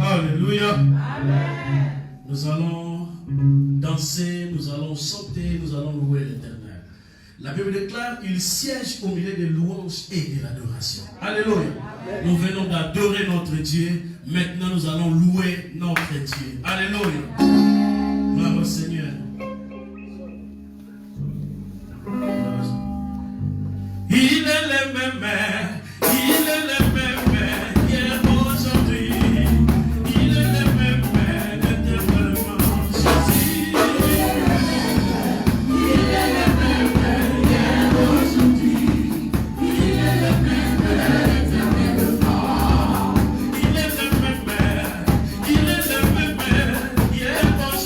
Alléluia. Amen. Nous allons danser, nous allons chanter, nous allons louer l'Éternel. La Bible déclare qu'il siège au milieu des louanges et de l'adoration. Alléluia. Amen. Nous venons d'adorer notre Dieu. Maintenant, nous allons louer notre Dieu. Alléluia. Gloire au Seigneur. Il est le même, il est le même, hier, aujourd'hui. Il est le même, éternellement Jésus. Il est le même, hier, aujourd'hui. Il est le même, éternellement. Il est le même, hier, aujourd'hui.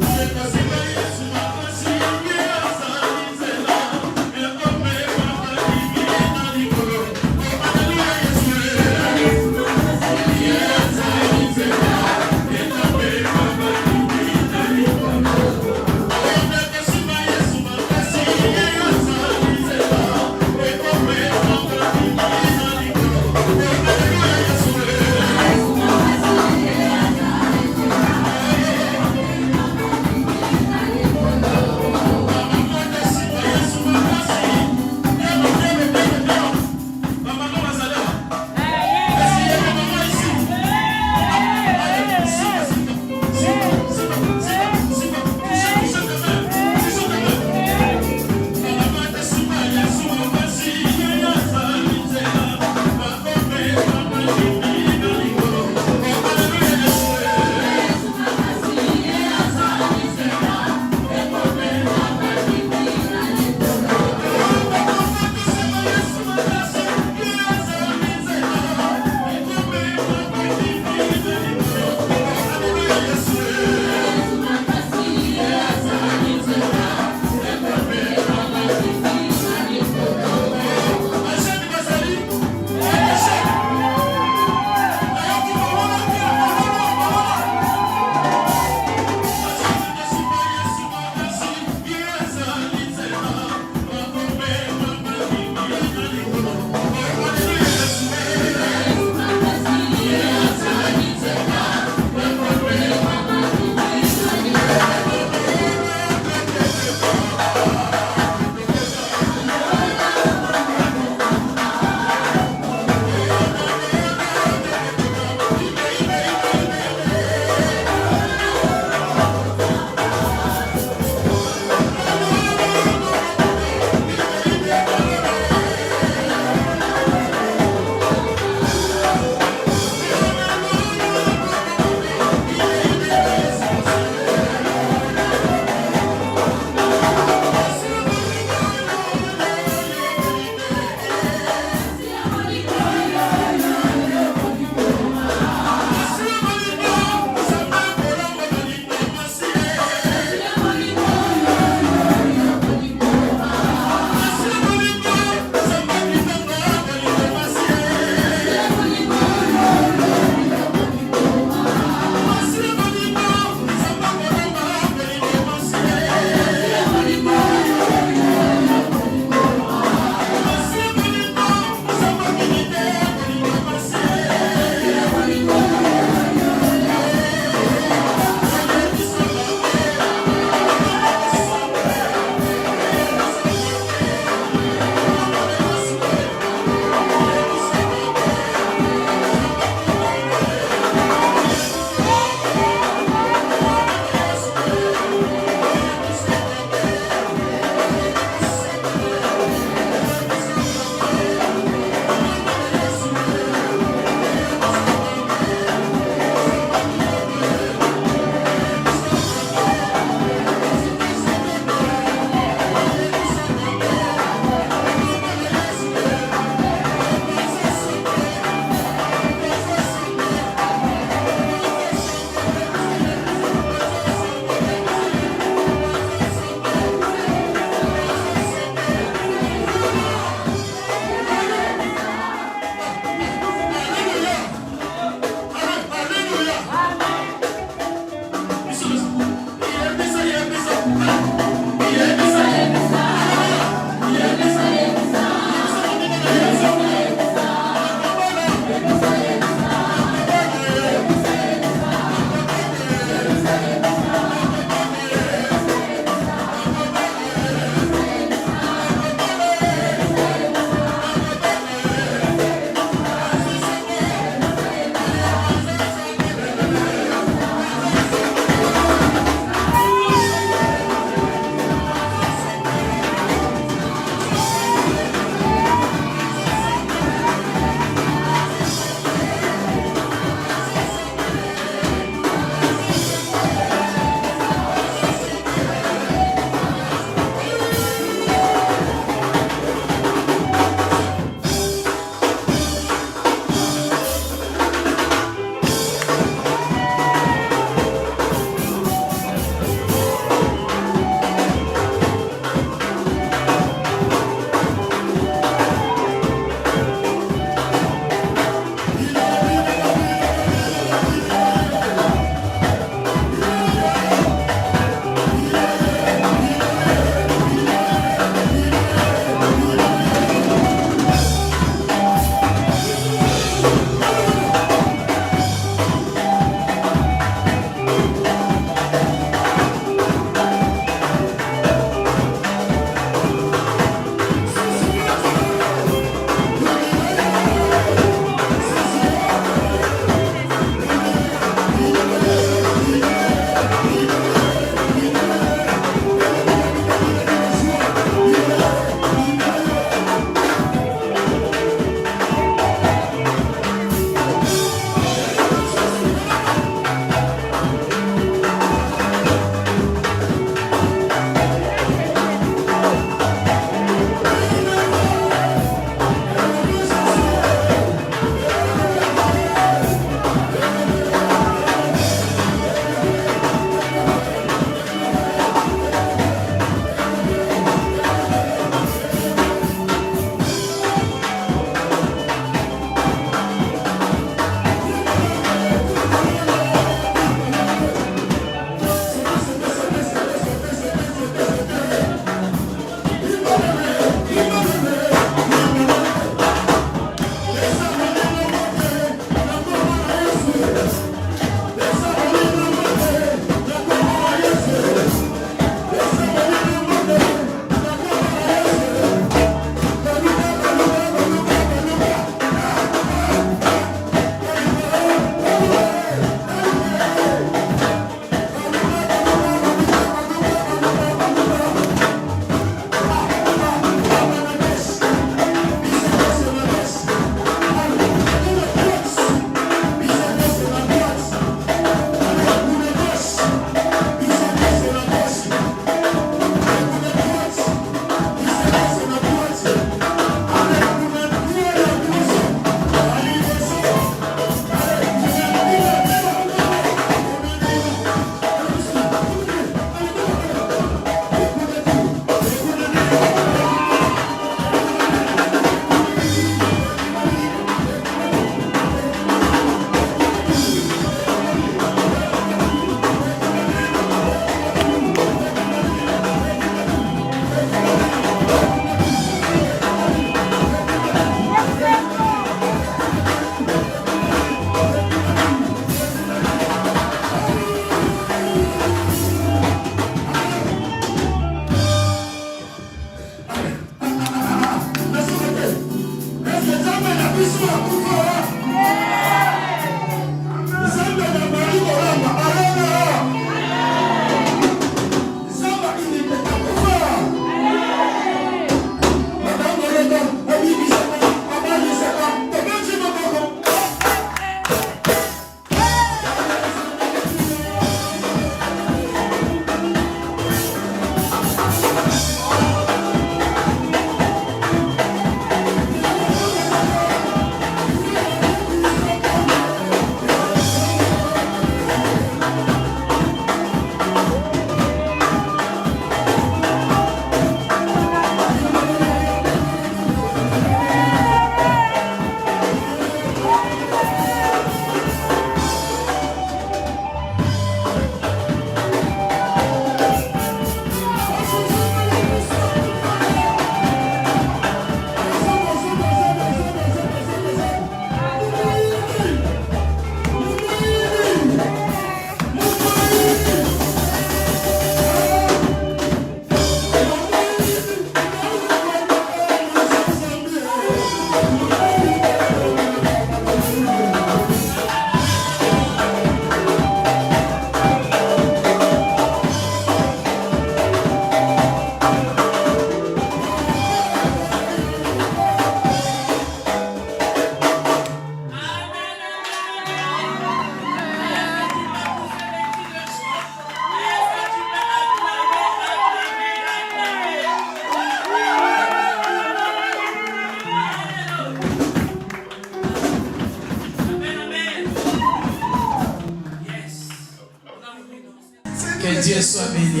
Dieu soit béni.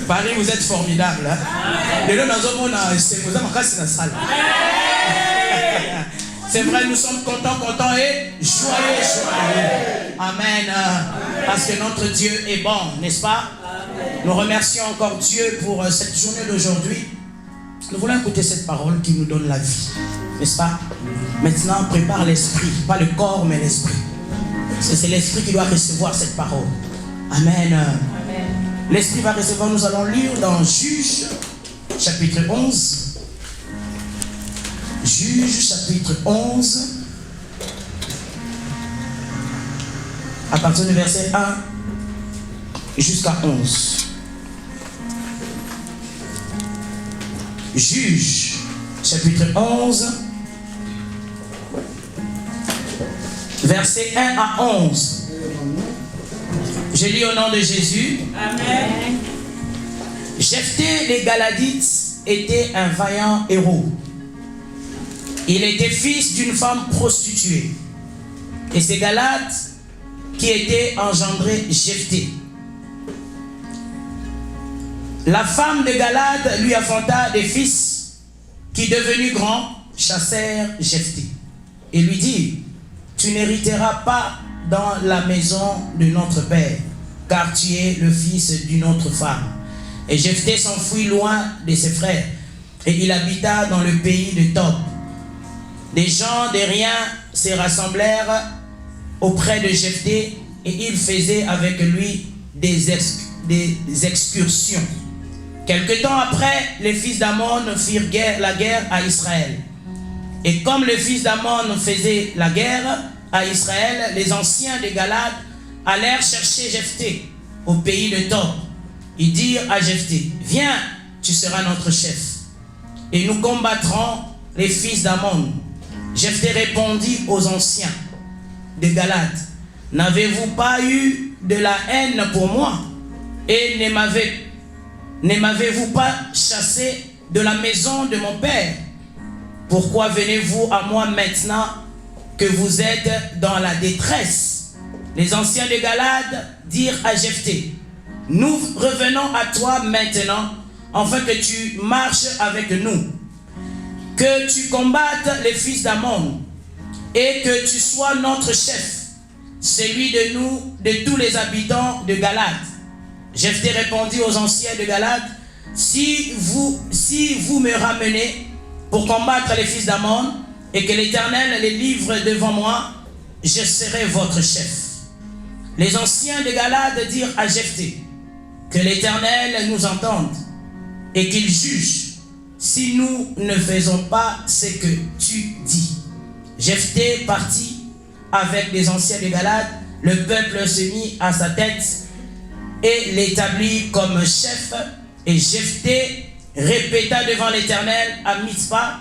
Paris, vous êtes formidables. Hein? C'est vrai, nous sommes contents et joyeux. Amen. Parce que notre Dieu est bon, n'est-ce pas? Nous remercions encore Dieu pour cette journée d'aujourd'hui. Nous voulons écouter cette parole qui nous donne la vie, n'est-ce pas? Maintenant, prépare l'esprit, pas le corps, mais l'esprit. C'est l'esprit qui doit recevoir cette parole. Amen. L'esprit va recevoir, nous allons lire dans Juge, chapitre 11. Juge, chapitre 11. À partir du verset 1 jusqu'à 11. Juge, chapitre 11, verset 1 à 11. Je lis au nom de Jésus. Amen. Jephthé les Galadites était un vaillant héros. Il était fils d'une femme prostituée. Et c'est Galad qui était engendré Jephthé. La femme de Galad lui enfanta des fils qui, devenus grands, chassèrent Jephthé et lui dirent: tu n'hériteras pas dans la maison de notre père, car tu es le fils d'une autre femme. Et Jephthé s'enfuit loin de ses frères, et il habita dans le pays de Tob. Des gens de rien se rassemblèrent auprès de Jephthé, et ils faisaient avec lui des excursions. Quelque temps après, les fils d'Ammon firent la guerre à Israël. Et comme les fils d'Ammon faisaient la guerre à Israël, les anciens de Galad allèrent chercher Jephthé au pays de Tob. Ils dirent à Jephthé: viens, tu seras notre chef, et nous combattrons les fils d'Ammon. Jephthé répondit aux anciens de Galad: n'avez-vous pas eu de la haine pour moi, et ne m'avez-vous pas chassé de la maison de mon père? Pourquoi venez-vous à moi maintenant que vous êtes dans la détresse? Les anciens de Galad dirent à Jephthé: nous revenons à toi maintenant, afin que tu marches avec nous, que tu combattes les fils d'Ammon, et que tu sois notre chef, celui de nous, de tous les habitants de Galad. Jephthé répondit aux anciens de Galad: si vous me ramenez pour combattre les fils d'Ammon, et que l'Éternel les livre devant moi, je serai votre chef. Les anciens de Galad dirent à Jephthé: que l'Éternel nous entende, et qu'il juge si nous ne faisons pas ce que tu dis. Jephthé partit avec les anciens de Galad. Le peuple se mit à sa tête et l'établit comme chef. Et Jephthé répéta devant l'Éternel à Mitzpah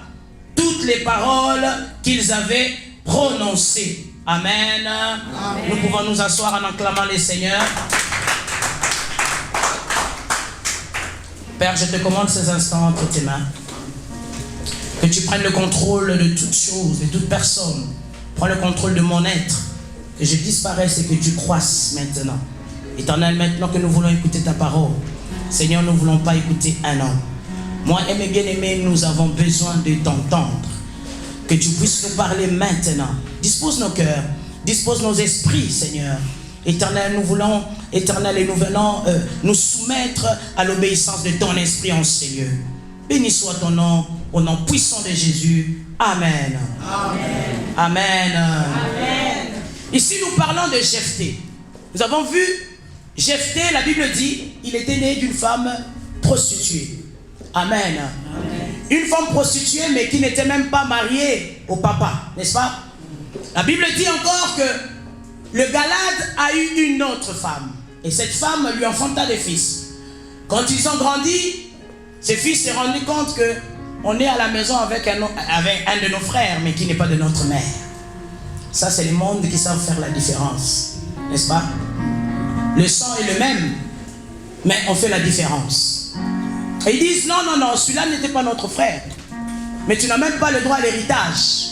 toutes les paroles qu'ils avaient prononcées. Amen. Amen. Nous pouvons nous asseoir en acclamant les seigneurs. Père, je te commande ces instants entre tes mains. Que tu prennes le contrôle de toutes choses, de toute personne. Prends le contrôle de mon être. Que je disparaisse et que tu croisses maintenant. Éternel, maintenant que nous voulons écouter ta parole, Seigneur, nous ne voulons pas écouter un homme. Moi et mes bien-aimés, nous avons besoin de t'entendre. Que tu puisses nous parler maintenant. Dispose nos cœurs, dispose nos esprits, Seigneur. Éternel, nous voulons, Éternel, et nous venons nous soumettre à l'obéissance de ton esprit en ces lieux. Béni soit ton nom, au nom puissant de Jésus. Amen. Amen. Amen. Amen. Ici, nous parlons de Jephthé. Nous avons vu Jephthé, la Bible dit, il était né d'une femme prostituée. Amen. Amen. Une femme prostituée, mais qui n'était même pas mariée au papa, n'est-ce pas? La Bible dit encore que le Galad a eu une autre femme. Et cette femme lui enfanta des fils. Quand ils ont grandi, ces fils se sont rendus compte qu'on est à la maison avec un de nos frères, mais qui n'est pas de notre mère. Ça, c'est les mondes qui savent faire la différence. N'est-ce pas? Le sang est le même, mais on fait la différence. Et ils disent: non, non, non, celui-là n'était pas notre frère. Mais tu n'as même pas le droit à l'héritage.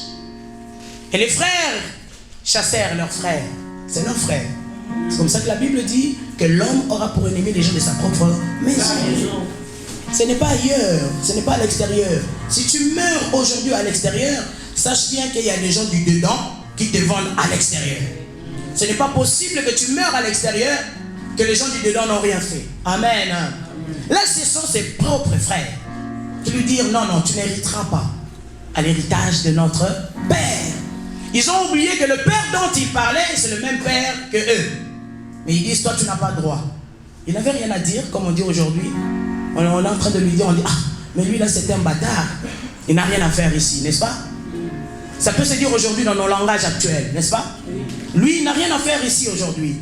Et les frères chassèrent leurs frères. C'est nos frères. C'est comme ça que la Bible dit que l'homme aura pour ennemi les gens de sa propre maison. Ce n'est pas ailleurs, ce n'est pas à l'extérieur. Si tu meurs aujourd'hui à l'extérieur, sache bien qu'il y a des gens du dedans qui te vendent à l'extérieur. Ce n'est pas possible que tu meurs à l'extérieur, que les gens du dedans n'ont rien fait. Amen. Là, ce sont ses propres frères qui lui disent non, non, tu n'hériteras pas à l'héritage de notre Père. Ils ont oublié que le Père dont ils parlaient, c'est le même Père que eux. Mais ils disent, toi, tu n'as pas droit. Il n'avait rien à dire, comme on dit aujourd'hui. On est en train de lui dire, on dit, ah, mais lui là, c'est un bâtard. Il n'a rien à faire ici, n'est-ce pas? Ça peut se dire aujourd'hui dans nos langages actuels, n'est-ce pas? Lui, il n'a rien à faire ici aujourd'hui.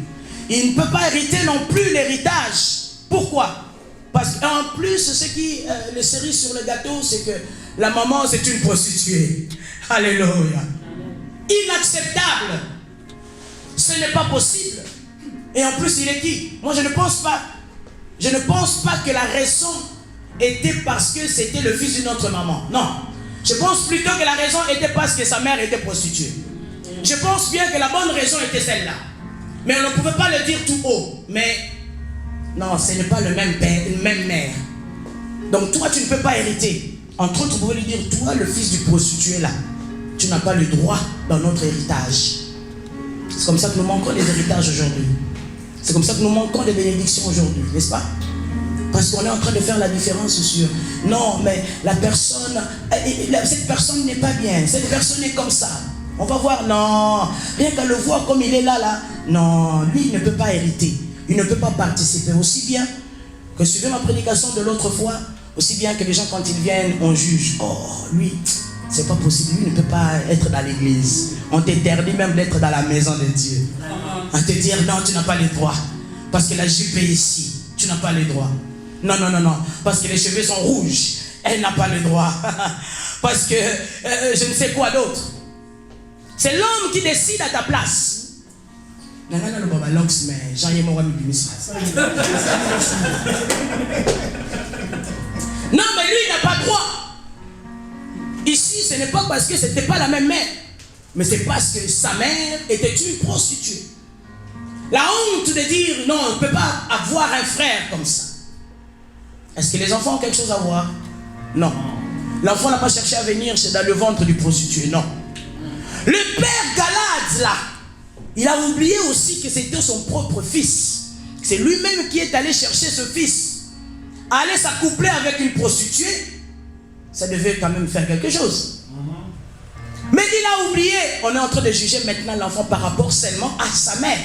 Il ne peut pas hériter non plus l'héritage. Pourquoi? Parce qu'en plus, ce qui, le cerise sur le gâteau, c'est que la maman, c'est une prostituée. Alléluia. Inacceptable. Ce n'est pas possible. Et en plus, il est qui? Moi, je ne pense pas que la raison était parce que c'était le fils d'une autre maman. Non. Je pense plutôt que la raison était parce que sa mère était prostituée. Je pense bien que la bonne raison était celle-là. Mais on ne pouvait pas le dire tout haut. Mais non, ce n'est pas le même père, une même mère. Donc toi, tu ne peux pas hériter. Entre autres, vous pouvez lui dire, toi, le fils du prostitué là, tu n'as pas le droit dans notre héritage. C'est comme ça que nous manquons des héritages aujourd'hui. C'est comme ça que nous manquons des bénédictions aujourd'hui, n'est-ce pas? Parce qu'on est en train de faire la différence sur non, mais la personne, cette personne n'est pas bien, cette personne est comme ça. On va voir, non, rien qu'à le voir comme il est là, non, lui il ne peut pas hériter, il ne peut pas participer. Aussi bien que suivez ma prédication de l'autre fois, aussi bien que les gens quand ils viennent, on juge, oh lui, c'est pas possible, lui ne peut pas être dans l'église. On t'interdit même d'être dans la maison de Dieu. On te dit non, tu n'as pas les droits. Parce que la jupe est ici, tu n'as pas les droits. Non, non, non, non. Parce que les cheveux sont rouges, elle n'a pas le droit. Parce que je ne sais quoi d'autre. C'est l'homme qui décide à ta place. Non, non, non, non, non, mais Jean non, mais lui, il n'a pas droit. Ici, ce n'est pas parce que ce n'était pas la même mère, mais c'est parce que sa mère était une prostituée. La honte de dire non, on ne peut pas avoir un frère comme ça. Est-ce que les enfants ont quelque chose à voir? Non. L'enfant n'a pas cherché à venir dans le ventre du prostitué, non. Le père Galade là, il a oublié aussi que c'était son propre fils. C'est lui-même qui est allé chercher ce fils. Aller s'accoupler avec une prostituée, ça devait quand même faire quelque chose. Mais il a oublié, on est en train de juger maintenant l'enfant par rapport seulement à sa mère.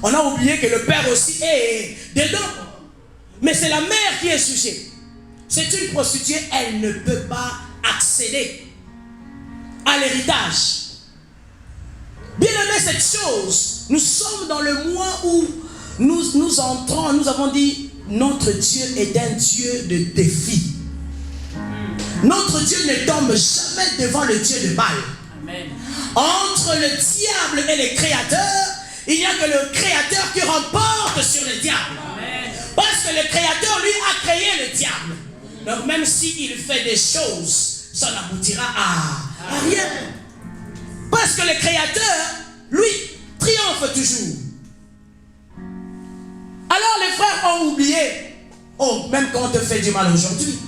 On a oublié que le père aussi est dedans. Mais c'est la mère qui est sujet. C'est une prostituée, elle ne peut pas accéder à l'héritage. Bien aimé, cette chose, nous sommes dans le mois où nous entrons, nous avons dit, notre Dieu est un Dieu de défi. Notre Dieu ne tombe jamais devant le Dieu de Baal. Amen. Entre le diable et le créateur, il n'y a que le créateur qui remporte sur le diable. Amen. Parce que le créateur, lui, a créé le diable. Donc même s'il fait des choses, ça n'aboutira à rien. Parce que le créateur, lui, triomphe toujours. Alors les frères ont oublié, oh, même quand on te fait du mal aujourd'hui,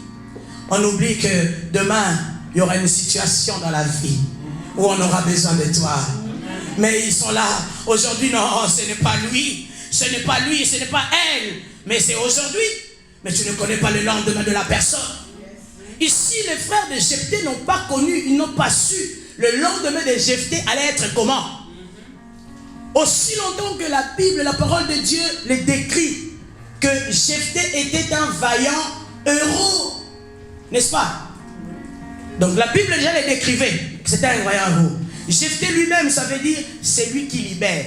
on oublie que demain, il y aura une situation dans la vie où on aura besoin de toi. Mais ils sont là. Aujourd'hui, non, ce n'est pas lui. Ce n'est pas lui, ce n'est pas elle. Mais c'est aujourd'hui. Mais tu ne connais pas le lendemain de la personne. Ici, les frères de Jephthé n'ont pas connu, ils n'ont pas su le lendemain de Jephthé allait être comment. Aussi longtemps que la Bible, la parole de Dieu, les décrit que Jephthé était un vaillant héros. N'est-ce pas? Donc la Bible déjà les décrivait. C'était un vaillant héros. Jephthé lui-même, ça veut dire c'est lui qui libère.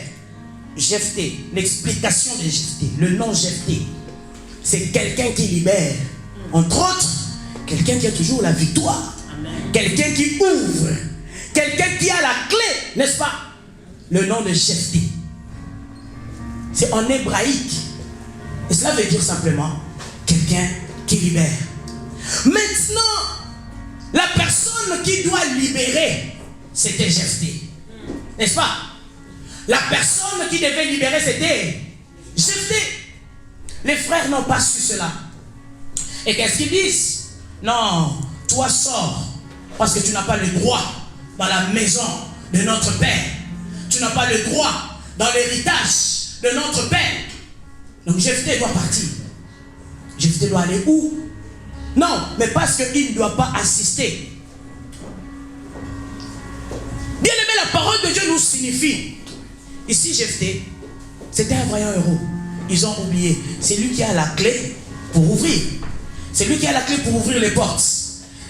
Jephthé, l'explication de Jephthé, le nom Jephthé, c'est quelqu'un qui libère. Entre autres, quelqu'un qui a toujours la victoire. Quelqu'un qui ouvre. Quelqu'un qui a la clé, n'est-ce pas? Le nom de Jephthé. C'est en hébraïque. Et cela veut dire simplement quelqu'un qui libère. Maintenant, la personne qui doit libérer, c'était Jephthé. N'est-ce pas? La personne qui devait libérer, c'était Jephthé. Les frères n'ont pas su cela. Et qu'est-ce qu'ils disent? Non, toi sors, parce que tu n'as pas le droit dans la maison de notre Père. Tu n'as pas le droit dans l'héritage de notre Père. Donc Jephthé doit partir. Jephthé doit aller où? Non, mais parce qu'il ne doit pas assister. Bien aimé, la parole de Dieu nous signifie. Ici, Jephthé, c'était un voyant héros. Ils ont oublié. C'est lui qui a la clé pour ouvrir. C'est lui qui a la clé pour ouvrir les portes.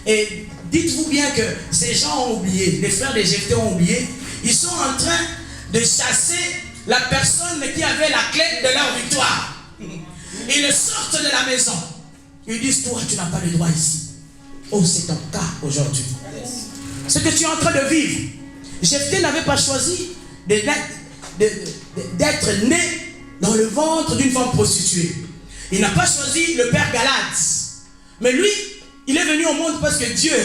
Et dites-vous bien que ces gens ont oublié. Les frères de Jephthé ont oublié. Ils sont en train de chasser la personne qui avait la clé de leur victoire. Ils le sortent de la maison. Ils disent, toi, tu n'as pas le droit ici. Oh, c'est ton cas aujourd'hui. Ce que tu es en train de vivre. Jephthé n'avait pas choisi d'être né dans le ventre d'une femme prostituée. Il n'a pas choisi le père Galate. Mais lui, il est venu au monde parce que Dieu,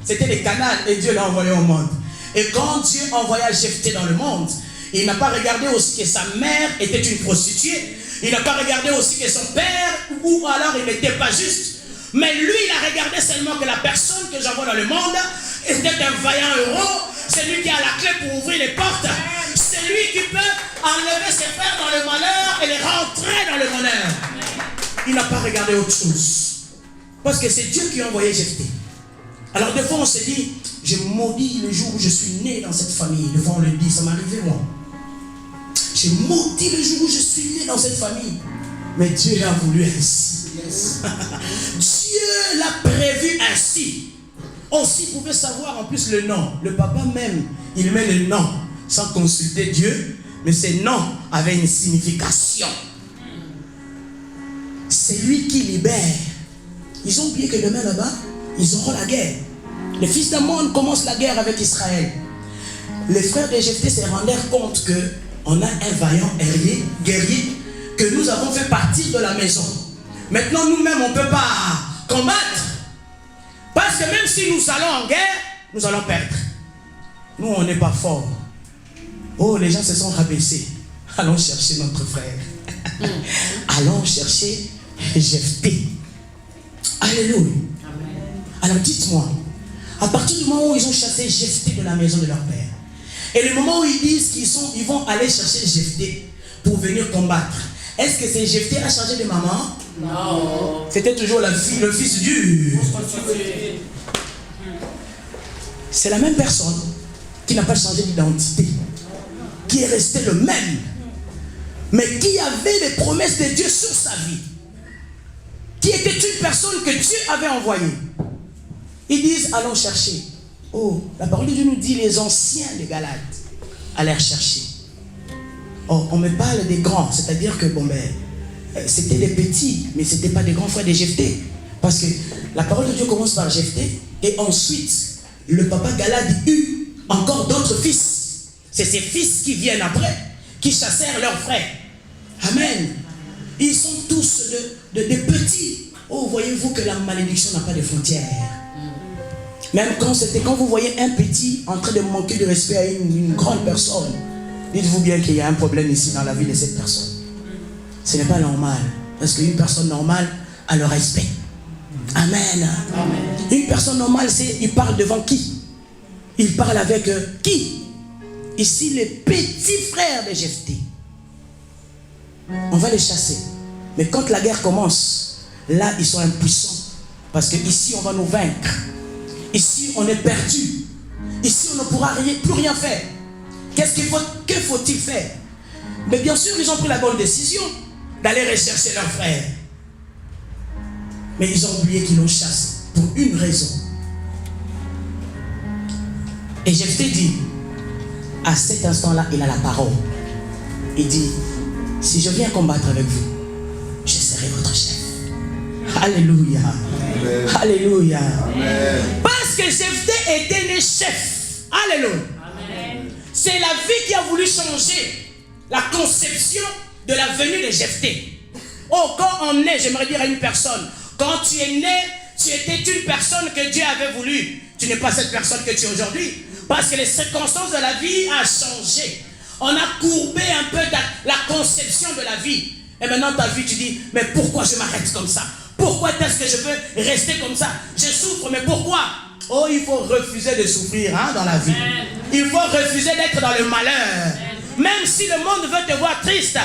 c'était les canals et Dieu l'a envoyé au monde. Et quand Dieu envoya Jephthé dans le monde, il n'a pas regardé aussi que sa mère était une prostituée. Il n'a pas regardé aussi que son père, ou alors il n'était pas juste. Mais lui, il a regardé seulement que la personne que j'envoie dans le monde était un vaillant héros. C'est lui qui a la clé pour ouvrir les portes. C'est lui qui peut enlever ses frères dans le malheur et les rentrer dans le bonheur. Il n'a pas regardé autre chose. Parce que c'est Dieu qui a envoyé Jephthé. Alors des fois on se dit, je maudis le jour où je suis né dans cette famille. Des fois on le dit, ça m'est arrivé moi. J'ai maudit le jour où je suis né dans cette famille. Mais Dieu l'a voulu ainsi. Yes. Dieu l'a prévu ainsi. Aussi pouvait savoir en plus le nom. Le papa même, il met le nom sans consulter Dieu. Mais ces noms avaient une signification. C'est lui qui libère. Ils ont oublié que demain là-bas, ils auront la guerre. Les fils d'Ammon commencent la guerre avec Israël. Les frères de Jephthé se rendèrent compte qu'on a un vaillant guerrier que nous avons fait partir de la maison. Maintenant, nous-mêmes, on ne peut pas combattre. Parce que même si nous allons en guerre, nous allons perdre. Nous, on n'est pas forts. Oh, les gens se sont rabaissés. Allons chercher notre frère. Allons chercher Jephthé. Alléluia. Amen. Alors dites-moi, à partir du moment où ils ont chassé Jephthé de la maison de leur père, et le moment où ils disent qu'ils vont aller chercher Jephthé pour venir combattre, est-ce que c'est Jephthé a changé de maman? Non. C'était toujours le fils du... C'est la même personne qui n'a pas changé d'identité, qui est resté le même, mais qui avait les promesses de Dieu sur sa vie, qui était une personne que Dieu avait envoyée. Ils disent, allons chercher. Oh, la parole de Dieu nous dit, les anciens de Galates allèrent chercher. Oh, on me parle des grands, c'est-à-dire que, c'était des petits, mais ce n'étaient pas des grands frères de Jephthé. Parce que la parole de Dieu commence par Jephthé, et ensuite, le papa Galad eut encore d'autres fils. C'est ces fils qui viennent après, qui chassèrent leurs frères. Amen. Ils sont tous des petits. Oh, voyez-vous que la malédiction n'a pas de frontières. Même quand vous voyez un petit en train de manquer de respect à une grande personne, dites-vous bien qu'il y a un problème ici dans la vie de cette personne. Ce n'est pas normal. Parce qu'une personne normale a le respect. Amen. Amen. Une personne normale, il parle devant qui? Il parle avec qui? Ici, les petits frères de Jephthé. On va les chasser. Mais quand la guerre commence, là, ils sont impuissants. Parce qu'ici, on va nous vaincre. Ici, on est perdu. Ici, on ne pourra plus rien faire. Que faut-il faire? Mais bien sûr, ils ont pris la bonne décision d'aller rechercher leurs frères. Mais ils ont oublié qu'ils l'ont chassé pour une raison. Et Jephthé dit, à cet instant-là, il a la parole. Il dit, si je viens combattre avec vous, je serai votre chef. Alléluia. Amen. Alléluia. Amen. Parce que Jephthé était né chef. Alléluia. C'est la vie qui a voulu changer la conception de la venue de Jephthé. Oh, quand on est, j'aimerais dire à une personne, quand tu es né, tu étais une personne que Dieu avait voulu. Tu n'es pas cette personne que tu es aujourd'hui. Parce que les circonstances de la vie ont changé. On a courbé un peu la conception de la vie. Et maintenant ta vie, tu dis, mais pourquoi je m'arrête comme ça? Pourquoi est-ce que je veux rester comme ça? Je souffre, mais pourquoi? Oh, il faut refuser de souffrir dans la vie. Il faut refuser d'être dans le malheur. Même si le monde veut te voir triste,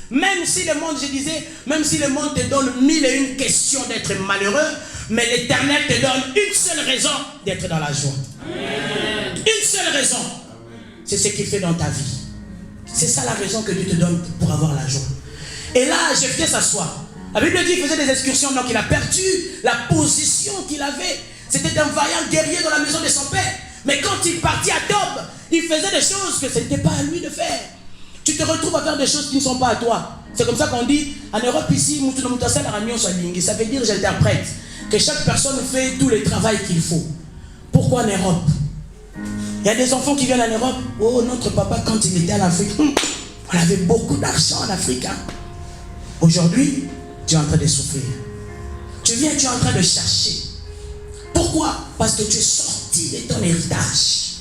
même si le monde, je disais, même si le monde te donne 1001 questions d'être malheureux, mais l'Éternel te donne une seule raison d'être dans la joie. Une seule raison. C'est ce qu'il fait dans ta vie. C'est ça la raison que Dieu te donne pour avoir la joie. Et là, Jephthé s'assoit. La Bible dit qu'il faisait des excursions, donc il a perdu la position qu'il avait. C'était un vaillant guerrier dans la maison de son père. Mais quand il partit à Tob, il faisait des choses que ce n'était pas à lui de faire. Tu te retrouves à faire des choses qui ne sont pas à toi. C'est comme ça qu'on dit, en Europe ici, ça veut dire, j'interprète, que chaque personne fait tout le travail qu'il faut. Pourquoi en Europe? Il y a des enfants qui viennent en Europe. Oh, notre papa, quand il était en Afrique, on avait beaucoup d'argent en Afrique. Aujourd'hui, tu es en train de souffrir. Tu viens, tu es en train de chercher. Pourquoi? Parce que tu es sorti de ton héritage.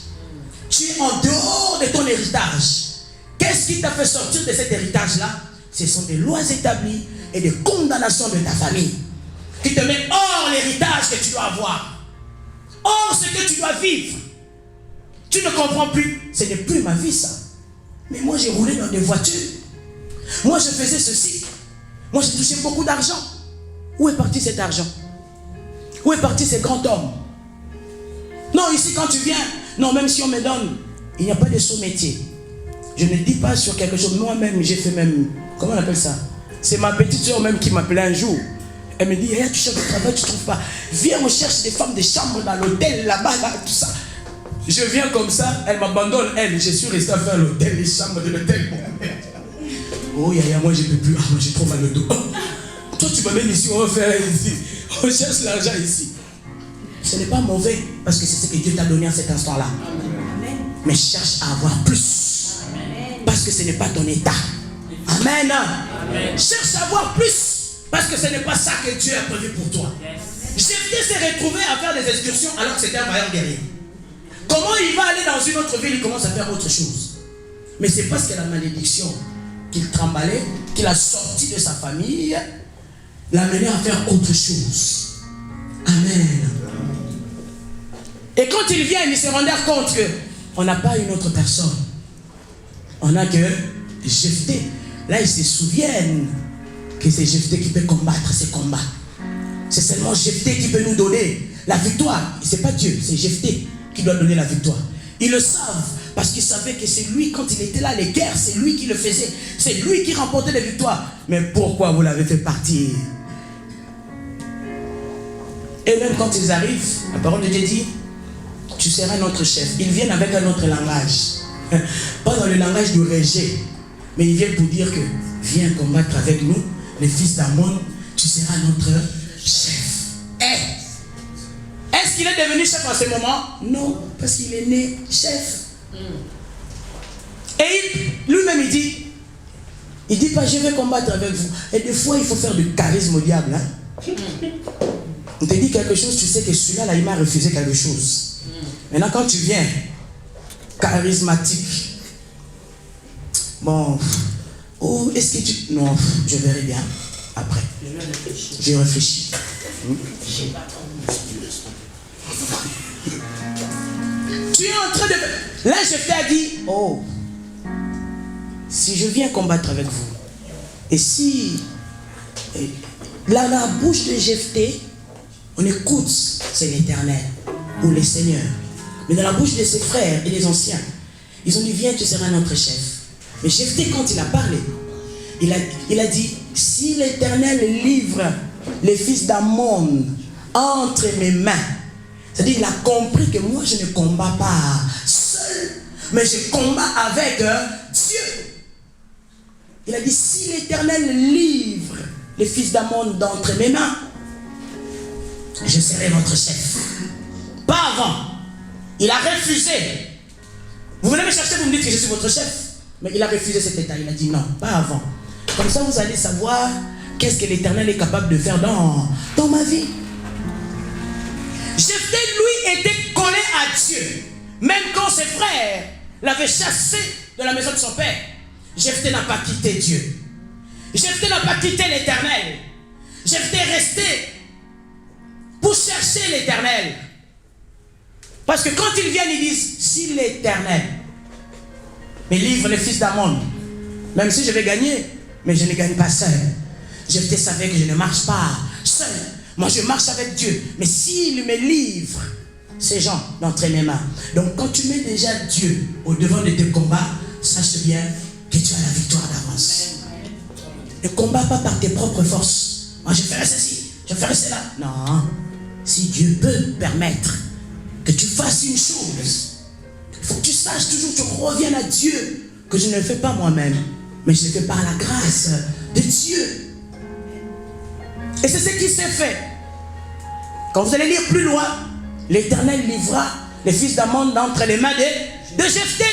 Tu es en dehors de ton héritage. Qu'est-ce qui t'a fait sortir de cet héritage-là? Ce sont des lois établies et des condamnations de ta famille qui te mettent hors l'héritage que tu dois avoir. Hors ce que tu dois vivre. Tu ne comprends plus. Ce n'est plus ma vie, ça. Mais moi, j'ai roulé dans des voitures. Moi, je faisais ceci. Moi, j'ai touché beaucoup d'argent. Où est parti cet argent? Où est parti ces grands hommes? Non, ici, quand tu viens, non, même si on me donne, il n'y a pas de sous-métier. Je ne dis pas sur quelque chose. Moi-même, j'ai fait même, comment on appelle ça? C'est ma petite soeur même qui m'appelait un jour. Elle me dit, hey, tu cherches du travail, tu ne trouves pas. Viens, on cherche des femmes de chambre dans l'hôtel, là-bas, là, tout ça. Je viens comme ça, elle m'abandonne, elle. Je suis resté à faire l'hôtel, les chambres de l'hôtel. Oh, yaya, moi, je ne peux plus. Ah, moi, j'ai trop mal au dos. Toi, tu m'amènes ici, on va faire ici. On cherche l'argent ici. Ce n'est pas mauvais, parce que c'est ce que Dieu t'a donné à cet instant-là. Mais cherche à avoir plus. Parce que ce n'est pas ton état. Amen. Cherche à avoir plus. Parce que ce n'est pas ça que Dieu a prévu pour toi. Jephthé s'est retrouvé à faire des excursions alors que c'était un vaillant guerrier. Comment il va aller dans une autre ville? Il commence à faire autre chose. Mais c'est parce que la malédiction qu'il tremblait, qu'il a sorti de sa famille, l'a mené à faire autre chose. Amen. Et quand il vient, il se rendait compte qu'on n'a pas une autre personne. On n'a que Jephthé. Là, ils se souviennent que c'est Jephthé qui peut combattre ces combats. C'est seulement Jephthé qui peut nous donner la victoire. Ce n'est pas Dieu, c'est Jephthé qui doit donner la victoire. Ils le savent parce qu'ils savaient que c'est lui, quand il était là, les guerres, c'est lui qui le faisait. C'est lui qui remportait les victoires. Mais pourquoi vous l'avez fait partir? Et même quand ils arrivent, la parole de Dieu dit, tu seras notre chef. Ils viennent avec un autre langage. Pas dans le langage du rejet, mais ils viennent pour dire que viens combattre avec nous, les fils d'Ammon, tu seras notre chef. Est-ce qu'il est devenu chef en ce moment? Non, parce qu'il est né chef. Et lui-même il dit pas je vais combattre avec vous. Et des fois il faut faire du charisme au diable. On te dit quelque chose, tu sais que celui-là, il m'a refusé quelque chose. Maintenant, quand tu viens, charismatique, bon, oh, est-ce que tu... Non, je verrai bien après. J'ai réfléchi. Tu es en train de... Là, Jephthé a dit, oh, si je viens combattre avec vous, et si... Là, la bouche de Jephthé, on écoute, c'est l'Éternel ou le Seigneur. Mais dans la bouche de ses frères et des anciens, ils ont dit, viens, tu seras notre chef. Mais Jephthé, quand il a parlé, il a dit, si l'Éternel livre les fils d'Ammon entre mes mains, c'est-à-dire il a compris que moi je ne combats pas seul, mais je combats avec Dieu. Il a dit, si l'Éternel livre les fils d'Ammon d'entre mes mains, je serai votre chef. Pas avant. Il a refusé. Vous venez me chercher, vous me dites que je suis votre chef. Mais il a refusé cet état. Il a dit non, pas avant. Comme ça, vous allez savoir qu'est-ce que l'Éternel est capable de faire dans ma vie. Jephthé, lui, était collé à Dieu. Même quand ses frères l'avait chassé de la maison de son père, Jephthé n'a pas quitté Dieu. Jephthé n'a pas quitté l'Éternel. Jephthé est resté pour chercher l'Éternel. Parce que quand ils viennent, ils disent, si l'Éternel me livre les fils d'Ammon, même si je vais gagner, mais je ne gagne pas seul. Jephthé savait que je ne marche pas seul. Moi, je marche avec Dieu. Mais s'il me livre ces gens d'entre mes mains. Donc, quand tu mets déjà Dieu au devant de tes combats, sache bien que tu as la victoire d'avance. Ne combat pas par tes propres forces. Moi, je ferai ceci, je ferai cela. Non. Si Dieu peut permettre que tu fasses une chose, il faut que tu saches toujours, tu reviennes à Dieu, que je ne le fais pas moi-même, mais je le fais par la grâce de Dieu. Et c'est ce qui s'est fait. Quand vous allez lire plus loin, l'Éternel livra les fils d'Ammon d'entre les mains de Jephthé.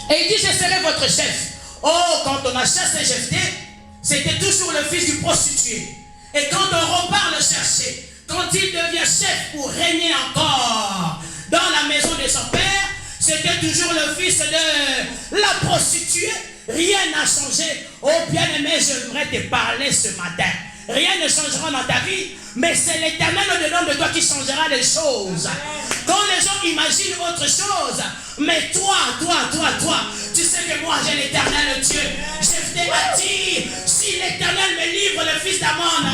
Et il dit, je serai votre chef. Oh, quand on a chassé Jephthé, c'était toujours le fils du prostitué. Et quand on repart le chercher, quand il devient chef pour régner encore dans la maison de son père, c'était toujours le fils de la prostituée. Rien n'a changé. Oh bien-aimé, j'aimerais te parler ce matin. Rien ne changera dans ta vie, mais c'est l'Éternel au-dedans de toi qui changera les choses. Quand les gens imaginent autre chose, mais toi, tu sais que moi j'ai l'Éternel Dieu. Jephthé a dit, si l'Éternel me livre le fils d'Ammon,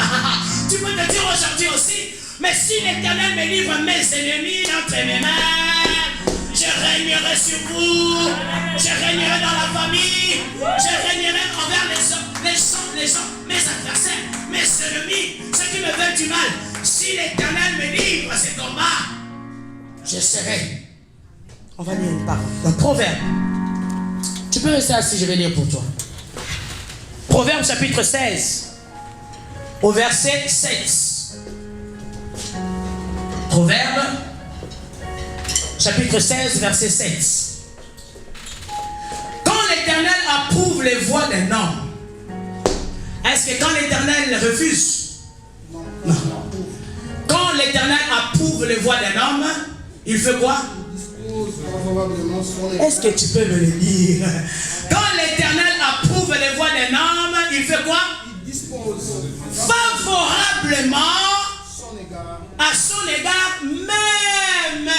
tu peux te dire aujourd'hui aussi, mais si l'Éternel me livre mes ennemis entre mes mains, je régnerai sur vous, je régnerai dans la famille, je régnerai envers les gens, mes adversaires, mes ennemis, ceux qui me veulent du mal. Si l'Éternel me livre ces combats, je serai. On va lire une parole. Donc, Proverbe. Tu peux rester assis, je vais lire pour toi. Proverbe chapitre 16, au verset 7. Proverbe chapitre 16, verset 7. Quand l'Éternel approuve les voies d'un homme, est-ce que quand l'Éternel refuse? Non. Quand l'Éternel approuve les voies d'un homme, il fait quoi? Est-ce que tu peux me le dire? Quand l'Éternel approuve les voies d'un homme, il fait quoi? Il dispose favorablement à son égard, même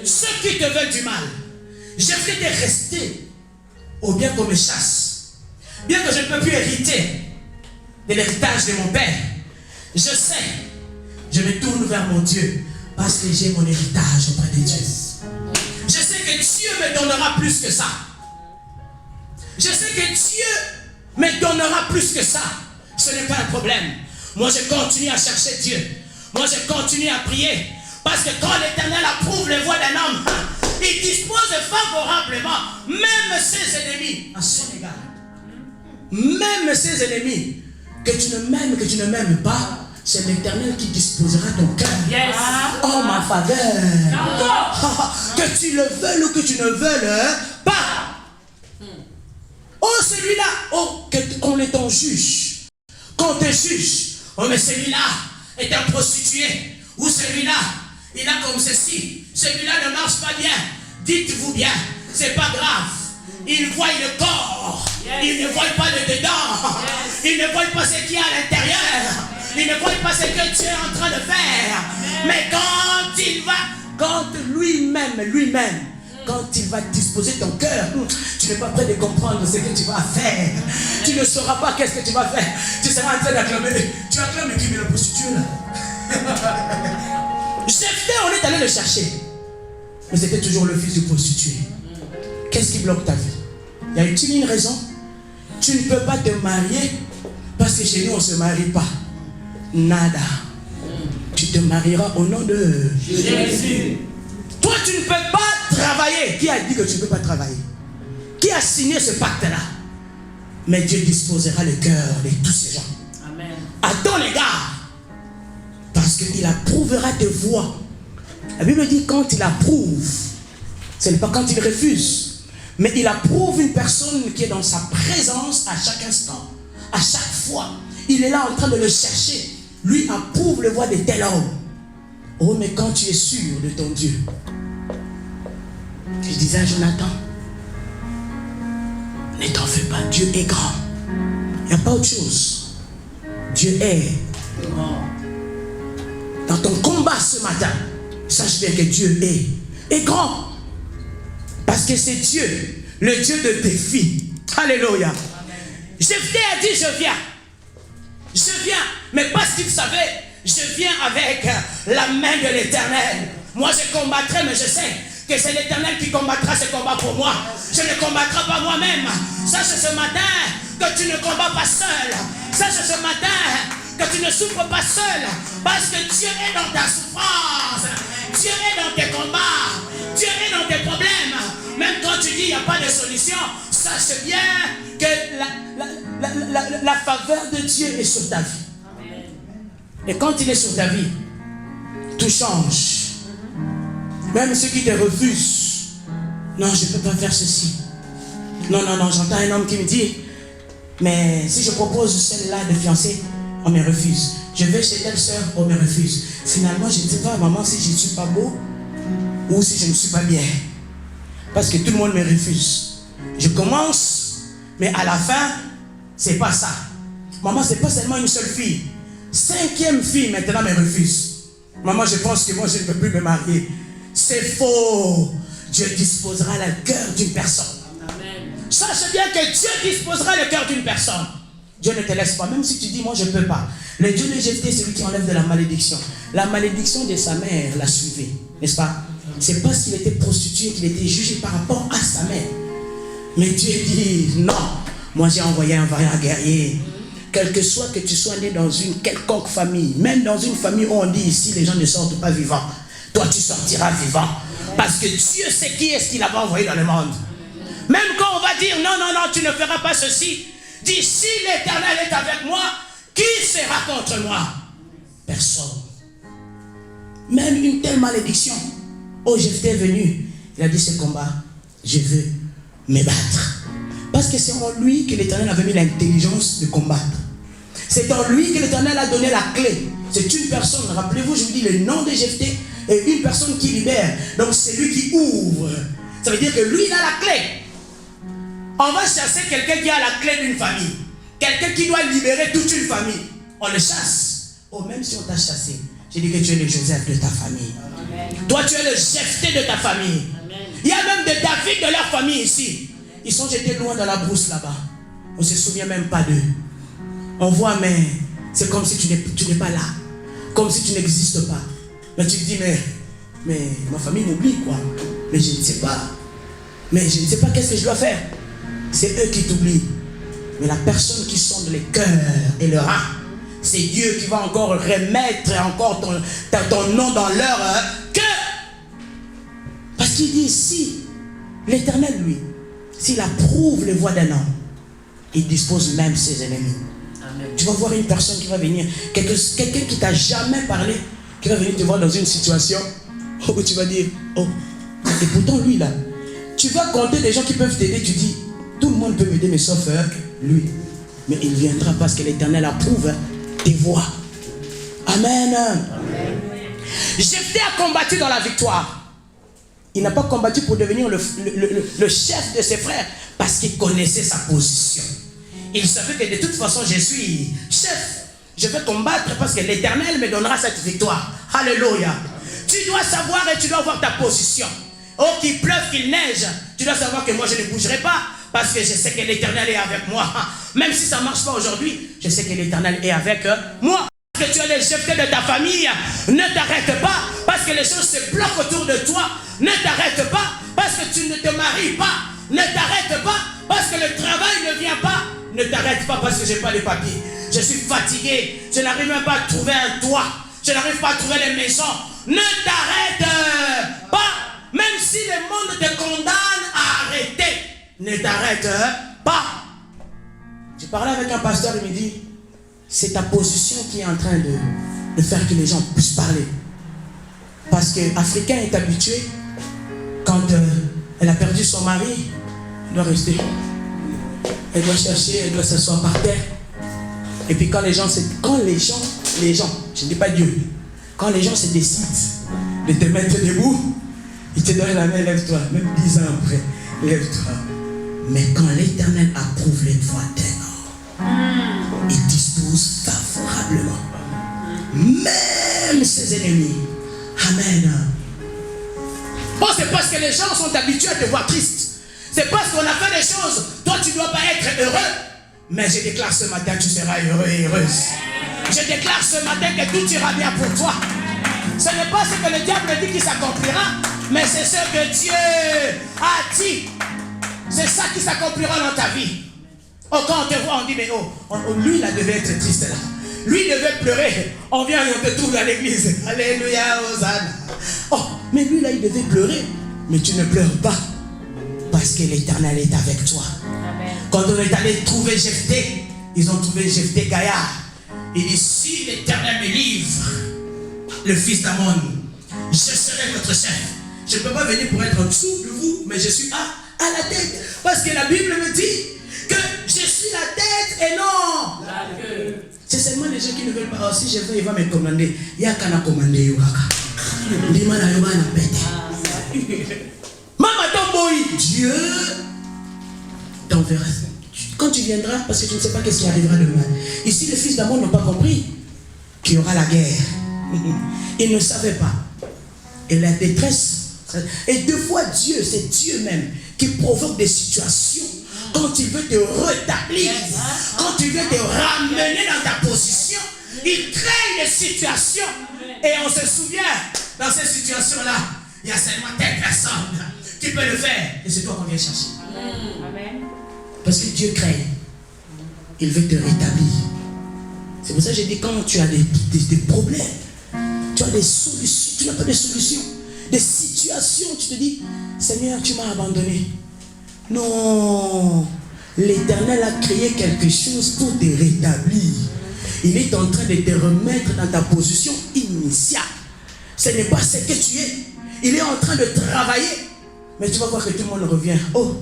ceux qui te veulent du mal. Je vais te rester au bien qu'on me chasse. Bien que je ne peux plus hériter de l'héritage de mon père, je sais, je me tourne vers mon Dieu parce que j'ai mon héritage auprès de Dieu. Je sais que Dieu me donnera plus que ça. Je sais que Dieu me donnera plus que ça. Ce n'est pas un problème. Moi, je continue à chercher Dieu. Moi, je continue à prier. Parce que quand l'Éternel approuve les voies d'un homme, il dispose favorablement même ses ennemis à son égard. Même ses ennemis que tu ne m'aimes pas, c'est l'Éternel qui disposera ton cœur. Yes. Oh ma faveur. Que tu le veuilles ou que tu ne veuilles pas. Oh celui-là, oh qu'on est ton juge. Qu'on te juge. Oh mais celui-là est un prostitué. Ou celui-là, il a comme ceci. Celui-là ne marche pas bien. Dites-vous bien, c'est pas grave. Il voit le corps. Il ne voit pas le dedans. Il ne voit pas ce qu'il y a à l'intérieur. Il ne voit pas ce que tu es en train de faire. Mais quand il va, quand lui-même, quand il va disposer ton cœur, tu n'es pas prêt de comprendre ce que tu vas faire. Tu ne sauras pas qu'est-ce que tu vas faire. Tu seras en train d'acclamer. Tu acclames qui met le prostitué là. Jephthé, on est allé le chercher. Mais c'était toujours le fils du prostitué. Qu'est-ce qui bloque ta vie? Y a-t-il une raison? Tu ne peux pas te marier parce que chez nous on ne se marie pas. Nada. Tu te marieras au nom de Jésus. Toi tu ne peux pas travailler. Qui a dit que tu ne peux pas travailler? Qui a signé ce pacte-là? Mais Dieu disposera le cœur de tous ces gens. Amen. À ton égard. Parce qu'il approuvera tes voies. La Bible dit quand il approuve, ce n'est pas quand il refuse. Mais il approuve une personne qui est dans sa présence à chaque instant, à chaque fois. Il est là en train de le chercher. Lui approuve les voies de tel homme. Oh, mais quand tu es sûr de ton Dieu, je disais à Jonathan, ne t'en fais pas, Dieu est grand. Il n'y a pas autre chose. Dieu est grand. Dans ton combat ce matin, sache bien que Dieu est grand. Parce que c'est Dieu, le Dieu de défi. Alléluia. Jephthé a dit, je viens. Je viens. Mais parce qu'il savait, je viens avec la main de l'Éternel. Moi je combattrai, mais je sais que c'est l'Éternel qui combattra ce combat pour moi. Je ne combattrai pas moi-même. Sache ce matin que tu ne combats pas seul. Sache ce matin que tu ne souffres pas seul. Parce que Dieu est dans ta souffrance. Dieu est dans tes combats. Dieu est dans tes problèmes. Même quand tu dis il n'y a pas de solution, sache bien que la faveur de Dieu est sur ta vie. Et quand il est sur ta vie, tout change. Même ceux qui te refusent. Non, je ne peux pas faire ceci. Non, j'entends un homme qui me dit, mais si je propose celle-là de fiancée, on me refuse. Je vais chez telle soeur, on me refuse. Finalement, je ne sais pas, maman, si je ne suis pas beau ou si je ne suis pas bien. Parce que tout le monde me refuse. Je commence, mais à la fin, c'est pas ça. Maman, c'est pas seulement une seule fille. 5e fille maintenant me refuse. Maman, je pense que moi, je ne peux plus me marier. C'est faux. Dieu disposera le cœur d'une personne. Amen. Sache bien que Dieu disposera le cœur d'une personne. Dieu ne te laisse pas, même si tu dis, moi je ne peux pas. Le Dieu de Jephthé, c'est celui qui enlève de la malédiction. La malédiction de sa mère l'a suivi, n'est-ce pas? C'est parce qu'il était prostitué qu'il était jugé par rapport à sa mère. Mais Dieu dit, non, moi j'ai envoyé un vaillant guerrier. Quel que soit que tu sois né dans une quelconque famille, même dans une famille où on dit ici, les gens ne sortent pas vivants. Toi, tu sortiras vivant. Parce que Dieu sait qui est-ce qu'il avait envoyé dans le monde. Même quand on va dire, non, tu ne feras pas ceci. Dis, si l'Éternel est avec moi, qui sera contre moi? Personne. Même une telle malédiction. Oh, Jephthé est venu. Il a dit, ce combat, je veux me battre. Parce que c'est en lui que l'Éternel avait mis l'intelligence de combattre. C'est en lui que l'Éternel a donné la clé. C'est une personne, rappelez-vous, je vous dis le nom de Jephthé, et une personne qui libère. Donc c'est lui qui ouvre. Ça veut dire que lui, il a la clé. On va chasser quelqu'un qui a la clé d'une famille. Quelqu'un qui doit libérer toute une famille. On le chasse. Oh, même si on t'a chassé, j'ai dit que tu es le Joseph de ta famille. Amen. Toi, tu es le Jephthé de ta famille. Amen. Il y a même des David de leur famille ici. Ils sont jetés loin dans la brousse là-bas. On ne se souvient même pas d'eux. On voit, mais c'est comme si tu n'es pas là. Comme si tu n'existes pas. Mais tu te dis, mais ma famille m'oublie quoi. Mais je ne sais pas. Mais je ne sais pas qu'est-ce que je dois faire. C'est eux qui t'oublient. Mais la personne qui sonde les cœurs et le rein, c'est Dieu qui va encore remettre encore ton nom dans leur cœur. Parce qu'il dit, si l'Éternel, lui, s'il approuve les voies d'un homme, il dispose même ses ennemis. Amen. Tu vas voir une personne qui va venir, quelqu'un qui t'a jamais parlé, qui va venir te voir dans une situation où tu vas dire, oh, et pourtant lui là, tu vas compter des gens qui peuvent t'aider, tu dis, tout le monde peut m'aider, mais sauf lui. Mais il viendra parce que l'Éternel approuve tes voies. Amen. Amen. Jephthé a combattu dans la victoire. Il n'a pas combattu pour devenir le chef de ses frères, parce qu'il connaissait sa position. Il savait que de toute façon, je suis chef. Je vais combattre parce que l'Éternel me donnera cette victoire. Alléluia. Tu dois savoir et tu dois avoir ta position. Oh, qu'il pleuve, qu'il neige, tu dois savoir que moi je ne bougerai pas parce que je sais que l'Éternel est avec moi. Même si ça ne marche pas aujourd'hui, je sais que l'Éternel est avec moi. Parce que tu es le chef de ta famille, ne t'arrête pas parce que les choses se bloquent autour de toi. Ne t'arrête pas parce que tu ne te maries pas. Ne t'arrête pas parce que le travail ne vient pas. Ne t'arrête pas parce que je n'ai pas les papiers. Je suis fatigué. Je n'arrive même pas à trouver un toit. Je n'arrive pas à trouver les maisons. Ne t'arrête pas. Même si le monde te condamne à arrêter, ne t'arrête pas. J'ai parlé avec un pasteur, il me dit, c'est ta position qui est en train de faire que les gens puissent parler. Parce que l'Africain est habitué, quand elle a perdu son mari, elle doit rester. Elle doit chercher, elle doit s'asseoir par terre. Et puis quand les gens, je ne dis pas Dieu, Quand les gens se décident de te mettre debout, ils te donnent la main, lève-toi. Même 10 ans après, lève-toi. Mais quand l'Éternel approuve les voies d'un homme, il dispose favorablement même ses ennemis. Amen. Oh, c'est parce que les gens sont habitués à te voir triste. C'est parce qu'on a fait des choses. Toi, tu ne dois pas être heureux. Mais je déclare ce matin, tu seras heureux et heureuse. Je déclare ce matin que tout ira bien pour toi. Ce n'est pas ce que le diable dit qui s'accomplira, mais c'est ce que Dieu a dit. C'est ça qui s'accomplira dans ta vie. Oh, quand on te voit, on dit, mais lui, il devait être triste là. Lui, il devait pleurer. On vient et on te trouve dans l'église. Alléluia, Hosanna. Oh, mais lui, là, il devait pleurer. Mais tu ne pleures pas. Parce que l'Éternel est avec toi. Amen. Quand on est allé trouver Jephthé, ils ont trouvé Jephthé gaillard. Il dit, si l'Éternel me livre, le fils d'Amon, je serai votre chef. Je ne peux pas venir pour être en dessous de vous, mais je suis à la tête. Parce que la Bible me dit que je suis la tête et non la queue. C'est seulement les gens qui ne veulent pas. Oh, si je veux, il va me commander. Il y a qu'à commander Yogaka. Dieu t'enverra. Quand tu viendras, parce que tu ne sais pas ce qui arrivera demain. Ici, les fils d'Amon n'ont pas compris qu'il y aura la guerre. Ils ne savaient pas. Et la détresse. Et deux fois Dieu, c'est Dieu même qui provoque des situations. Quand il veut te rétablir, quand il veut te ramener dans ta position, il crée des situations. Et on se souvient, dans ces situations-là, il y a seulement telle personne qui peut le faire. Et c'est toi qu'on vient chercher. Amen. Parce que Dieu crée. Il veut te rétablir. C'est pour ça que j'ai dit, quand tu as des problèmes, tu as des solutions, tu n'as pas de solutions, des situations, tu te dis, Seigneur, tu m'as abandonné. Non, l'Éternel a créé quelque chose pour te rétablir. Il est en train de te remettre dans ta position initiale. Ce n'est pas ce que tu es. Il est en train de travailler. Mais tu vas voir que tout le monde revient. Oh,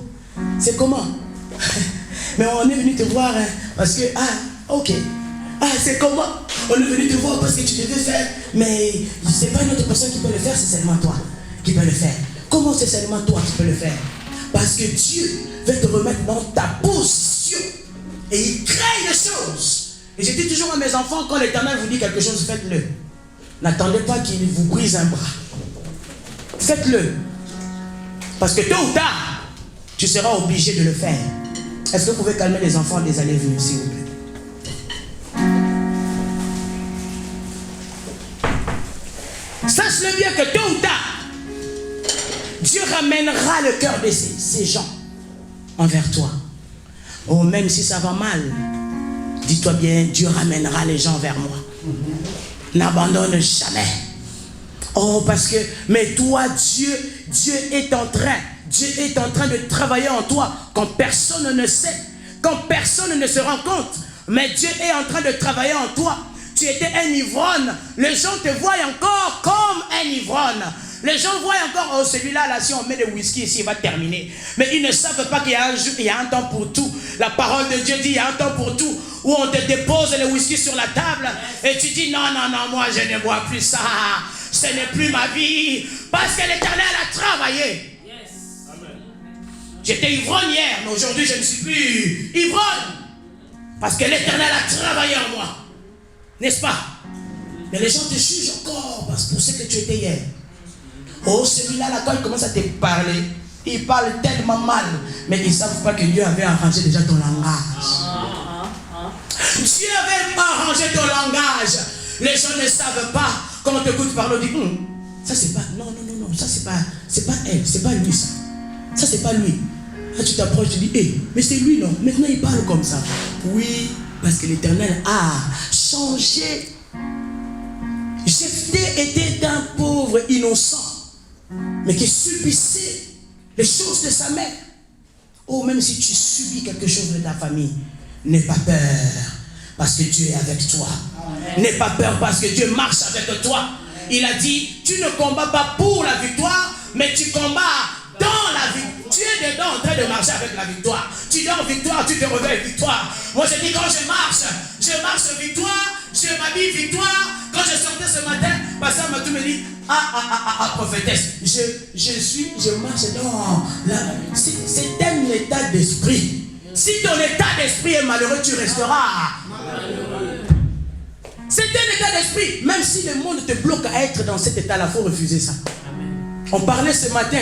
c'est comment? Mais on est venu te voir hein, parce que, ok. C'est comment? On est venu te voir parce que tu devais faire. Mais ce n'est pas une autre personne qui peut le faire, c'est seulement toi qui peux le faire. Comment c'est seulement toi qui peux le faire? Parce que Dieu veut te remettre dans ta position. Et il crée des choses. Et je dis toujours à mes enfants, quand l'Éternel vous dit quelque chose, faites-le. N'attendez pas qu'il vous brise un bras. Faites-le. Parce que tôt ou tard, tu seras obligé de le faire. Est-ce que vous pouvez calmer les enfants des années venues, s'il vous plaît? Sache-le bien que tôt ou tard, Dieu ramènera le cœur de ces gens envers toi. Oh, même si ça va mal, dis-toi bien, Dieu ramènera les gens vers moi. N'abandonne jamais. Oh, parce que, mais toi, Dieu est en train de travailler en toi quand personne ne sait, quand personne ne se rend compte. Mais Dieu est en train de travailler en toi. Tu étais un ivrogne. Les gens te voient encore comme un ivrogne. Les gens voient encore, oh celui-là, là, si on met le whisky ici, il va terminer. Mais ils ne savent pas qu'il y a un jour, il y a un temps pour tout. La parole de Dieu dit, il y a un temps pour tout. Où on te dépose le whisky sur la table. Et tu dis, non, moi je ne bois plus ça. Ce n'est plus ma vie. Parce que l'Éternel a travaillé. J'étais ivrogne hier, mais aujourd'hui je ne suis plus ivrogne. Parce que l'Éternel a travaillé en moi. N'est-ce pas? Mais les gens te jugent encore parce pour ce que tu étais hier. Oh, celui-là, là, quand il commence à te parler, il parle tellement mal. Mais ils ne savent pas que Dieu avait arrangé déjà ton langage. Dieu avait arrangé ton langage. Les gens ne savent pas. Quand on t'écoute parler, on dit, ça c'est pas, non, ça c'est pas elle, c'est pas lui ça. Ça c'est pas lui. Là tu t'approches, tu dis, mais c'est lui non. Maintenant il parle comme ça. Oui, parce que l'Éternel a changé. Jephthé était un pauvre innocent, mais qui subissait les choses de sa mère. Oh, même si tu subis quelque chose de ta famille, n'aie pas peur, parce que Dieu est avec toi. N'aie pas peur, parce que Dieu marche avec toi. Il a dit, tu ne combats pas pour la victoire, mais tu combats dans la victoire. Tu es dedans en train de marcher avec la victoire. Tu dors victoire, tu te réveilles victoire. Moi je dis, quand je marche victoire, je m'habille victoire. Quand je sortais ce matin, parce prophétesse, je marche dans c'est un état d'esprit. Si ton état d'esprit est malheureux, tu resteras malheureux. C'est un état d'esprit. Même si le monde te bloque à être dans cet état-là, il faut refuser ça. Amen. On parlait ce matin.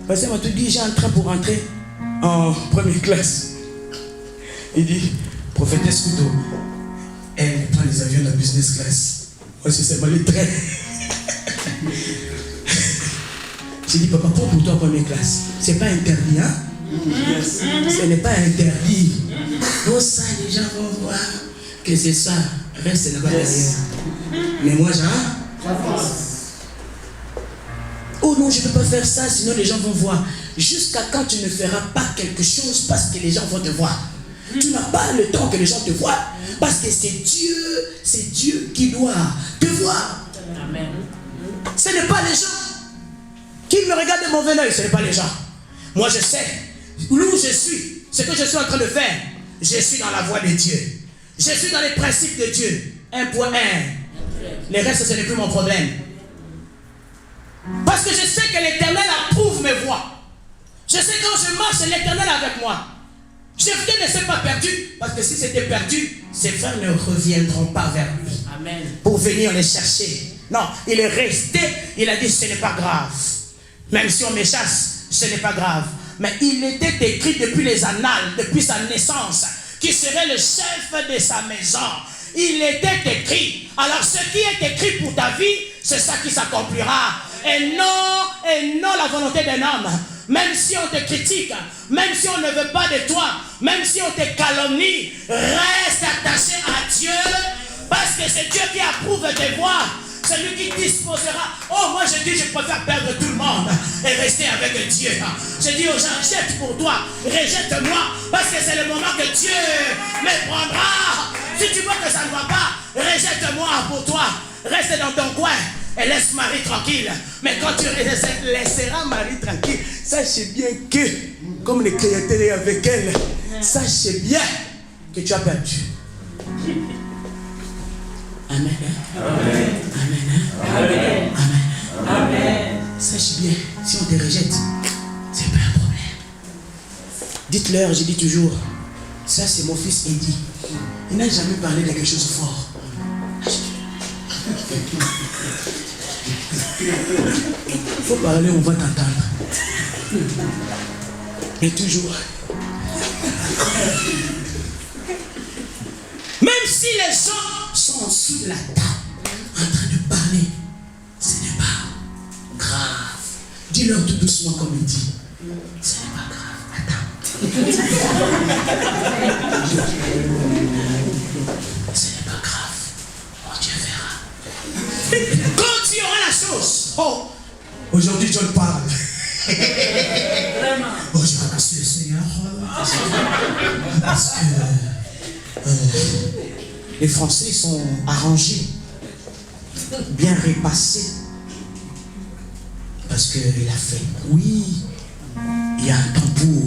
Parce que m'a tout dit, j'ai un train pour rentrer en première classe. Il dit, prophétesse Couteau, elle prend les avions de la business class. Moi, c'est pas les trains. J'ai dit, papa, prends pour toi première classe. C'est pas interdit, hein? Yes. Ce n'est pas interdit. Pour ça, les gens vont voir que c'est ça. Reste là-bas derrière. Mais moi, j'avance. Oh non, je ne peux pas faire ça, sinon les gens vont voir. Jusqu'à quand tu ne feras pas quelque chose parce que les gens vont te voir. Tu n'as pas le temps que les gens te voient. Parce que c'est Dieu qui doit te voir. Amen. Ce n'est pas les gens qui me regardent de mauvais œil, ce n'est pas les gens. Moi je sais où je suis, ce que je suis en train de faire. Je suis dans la voie de Dieu. Je suis dans les principes de Dieu. 1.1. Les restes, ce n'est plus mon problème. Parce que je sais que l'Éternel approuve mes voies. Je sais quand je marche, c'est l'Éternel avec moi. Jephthé ne s'est pas perdu. Parce que si c'était perdu, ses frères ne reviendront pas vers lui. Amen. Pour venir les chercher. Non, il est resté. Il a dit, ce n'est pas grave. Même si on me chasse, ce n'est pas grave. Mais il était écrit depuis les annales, depuis sa naissance, qui serait le chef de sa maison. Il était écrit. Alors ce qui est écrit pour ta vie, c'est ça qui s'accomplira. Et non la volonté d'un homme. Même si on te critique, même si on ne veut pas de toi, même si on te calomnie, reste attaché à Dieu, parce que c'est Dieu qui approuve tes voies. C'est lui qui disposera. Oh, moi je dis, je préfère perdre tout le monde et rester avec Dieu. Je dis aux gens, jette pour toi, rejette-moi, parce que c'est le moment que Dieu me prendra. Si tu vois que ça ne va pas, rejette-moi pour toi. Reste dans ton coin et laisse Marie tranquille. Mais quand tu laisseras Marie tranquille, sache bien que, comme les créateurs est avec elle, sache bien que tu as perdu. Amen. Amen. Amen. Amen. Amen. Amen. Sache bien, si on te rejette, c'est pas un problème. Dites-leur, je dis toujours, ça c'est mon fils Eddie. Il n'a jamais parlé de quelque chose de fort. Il faut parler, on va t'entendre. Et toujours. Même si les gens sont en dessous de la table, en train de parler, ce n'est pas grave. Dis-leur tout doucement comme il dit. Ce n'est pas grave. Attends. Ce n'est pas grave. Oh, Dieu verra. Quand tu auras la chose. Oh, aujourd'hui John parle. Oh, je remercie le Seigneur. Parce que les Français sont arrangés, bien repassés. Parce qu'il a fait. Oui, il y a un temps pour.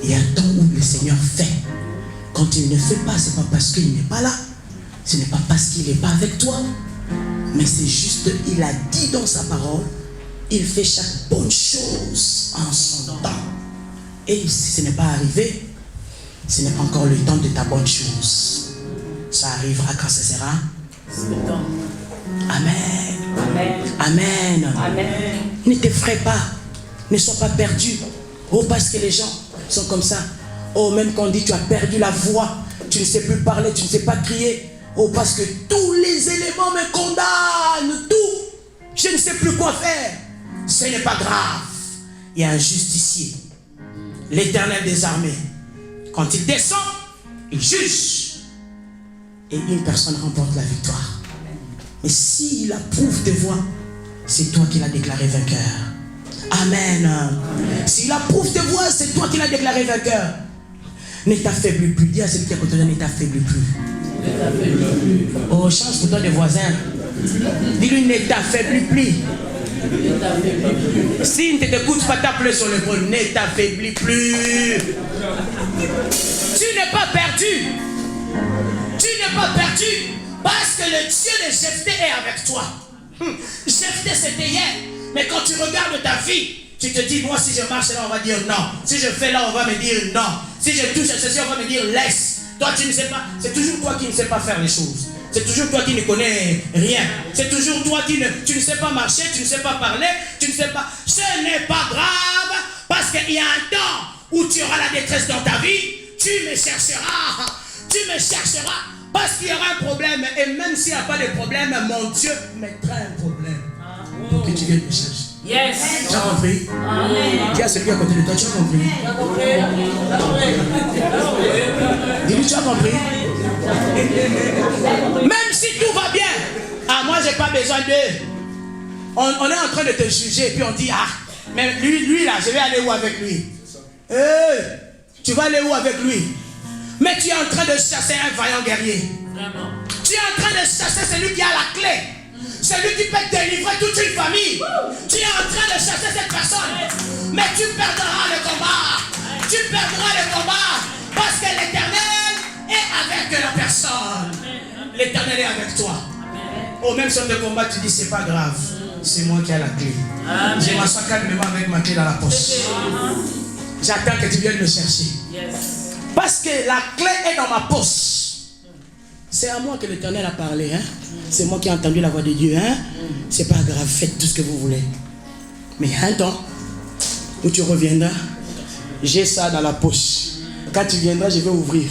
Il y a un temps où le Seigneur fait. Quand il ne fait pas, ce n'est pas parce qu'il n'est pas là. Ce n'est pas parce qu'il n'est pas avec toi. Mais c'est juste, il a dit dans sa parole, il fait chaque bonne chose en son temps. Et si ce n'est pas arrivé, ce n'est pas encore le temps de ta bonne chose. Ça arrivera quand ce sera. Amen. Amen. Amen. Amen. Ne t'effraie pas. Ne sois pas perdu. Oh, parce que les gens sont comme ça. Oh, même quand on dit tu as perdu la voix, tu ne sais plus parler, tu ne sais pas crier. Oh, parce que tous les éléments me condamnent. Tout. Je ne sais plus quoi faire. Ce n'est pas grave. Il y a un justicier. L'Éternel des armées. Quand il descend, il juge. Et une personne remporte la victoire. Mais s'il approuve tes voies, c'est toi qui l'as déclaré vainqueur. Amen. Amen. S'il approuve tes voies, c'est toi qui l'as déclaré vainqueur. Ne t'affaiblis plus. Dis à celui qui est à côté de toi, ne t'affaiblis plus. Oh, change pour toi des voisins. Dis-lui, ne t'affaiblis plus. S'il ne t'écoute pas, tape-le sur l'épaule. Ne t'affaiblis plus. Tu n'es pas perdu. Tu n'es pas perdu. Parce que le Dieu de Jephthé est avec toi. Jephthé c'était hier. Mais quand tu regardes ta vie, tu te dis, moi si je marche là, on va dire non. Si je fais là, on va me dire non. Si je touche à ceci, on va me dire laisse. Toi tu ne sais pas. C'est toujours toi qui ne sais pas faire les choses. C'est toujours toi qui ne connais rien. C'est toujours toi qui tu ne sais pas marcher, tu ne sais pas parler, tu ne sais pas. Ce n'est pas grave. Parce qu'il y a un temps où tu auras la détresse dans ta vie. Tu me chercheras. Tu me chercheras. Parce qu'il y aura un problème. Et même s'il n'y a pas de problème, mon Dieu mettra un problème. Pour que tu viennes me chercher. Yes. Tu as compris? Dis à celui à côté de toi, tu as compris? Dis-lui, tu as compris? Même si tout va bien, ah, moi j'ai pas besoin d'eux. On est en train de te juger, puis on dit, ah, mais lui là, je vais aller où avec lui? Tu vas aller où avec lui? Mais tu es en train de chasser un vaillant guerrier. Vraiment. Tu es en train de chasser celui qui a la clé. Celui qui peut délivrer toute une famille. Tu es en train de chasser cette personne. Mais tu perdras le combat. Tu perdras le combat. Parce que l'Éternel est avec la personne. L'Éternel est avec toi. Au même sur de combat, tu dis c'est pas grave. C'est moi qui ai la clé. Je m'assois calmement avec ma clé dans la poche. J'attends que tu viennes me chercher. Parce que la clé est dans ma poche. C'est à moi que l'Éternel a parlé. Hein? C'est moi qui ai entendu la voix de Dieu. Hein? C'est pas grave, faites tout ce que vous voulez. Mais un temps où tu reviendras, j'ai ça dans la poche. Quand tu viendras, je vais ouvrir.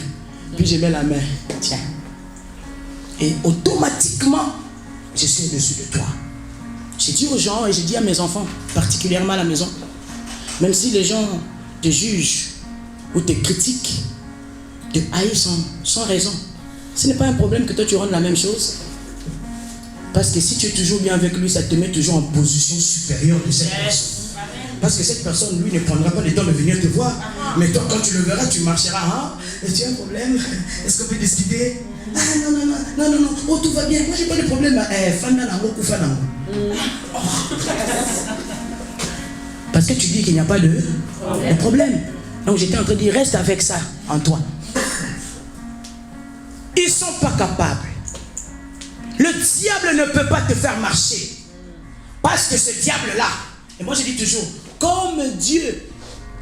Puis je mets la main. Tiens. Et automatiquement, je suis au-dessus de toi. J'ai dit aux gens et j'ai dit à mes enfants, particulièrement à la maison, même si les gens te jugent ou te critiquent, te haïssent sans raison, ce n'est pas un problème que toi tu rendes la même chose. Parce que si tu es toujours bien avec lui, ça te met toujours en position supérieure de cette personne. Parce que cette personne, lui, ne prendra pas le temps de venir te voir. Mais toi, quand tu le verras, tu marcheras. Hein? Et tu as un problème? Est-ce qu'on peut discuter? Ah non. Oh, tout va bien. Moi, j'ai pas de problème. Parce que tu dis qu'il n'y a pas de problème. Donc, j'étais en train de dire, reste avec ça en toi. Ils ne sont pas capables. Le diable ne peut pas te faire marcher. Parce que ce diable-là, et moi je dis toujours, comme Dieu,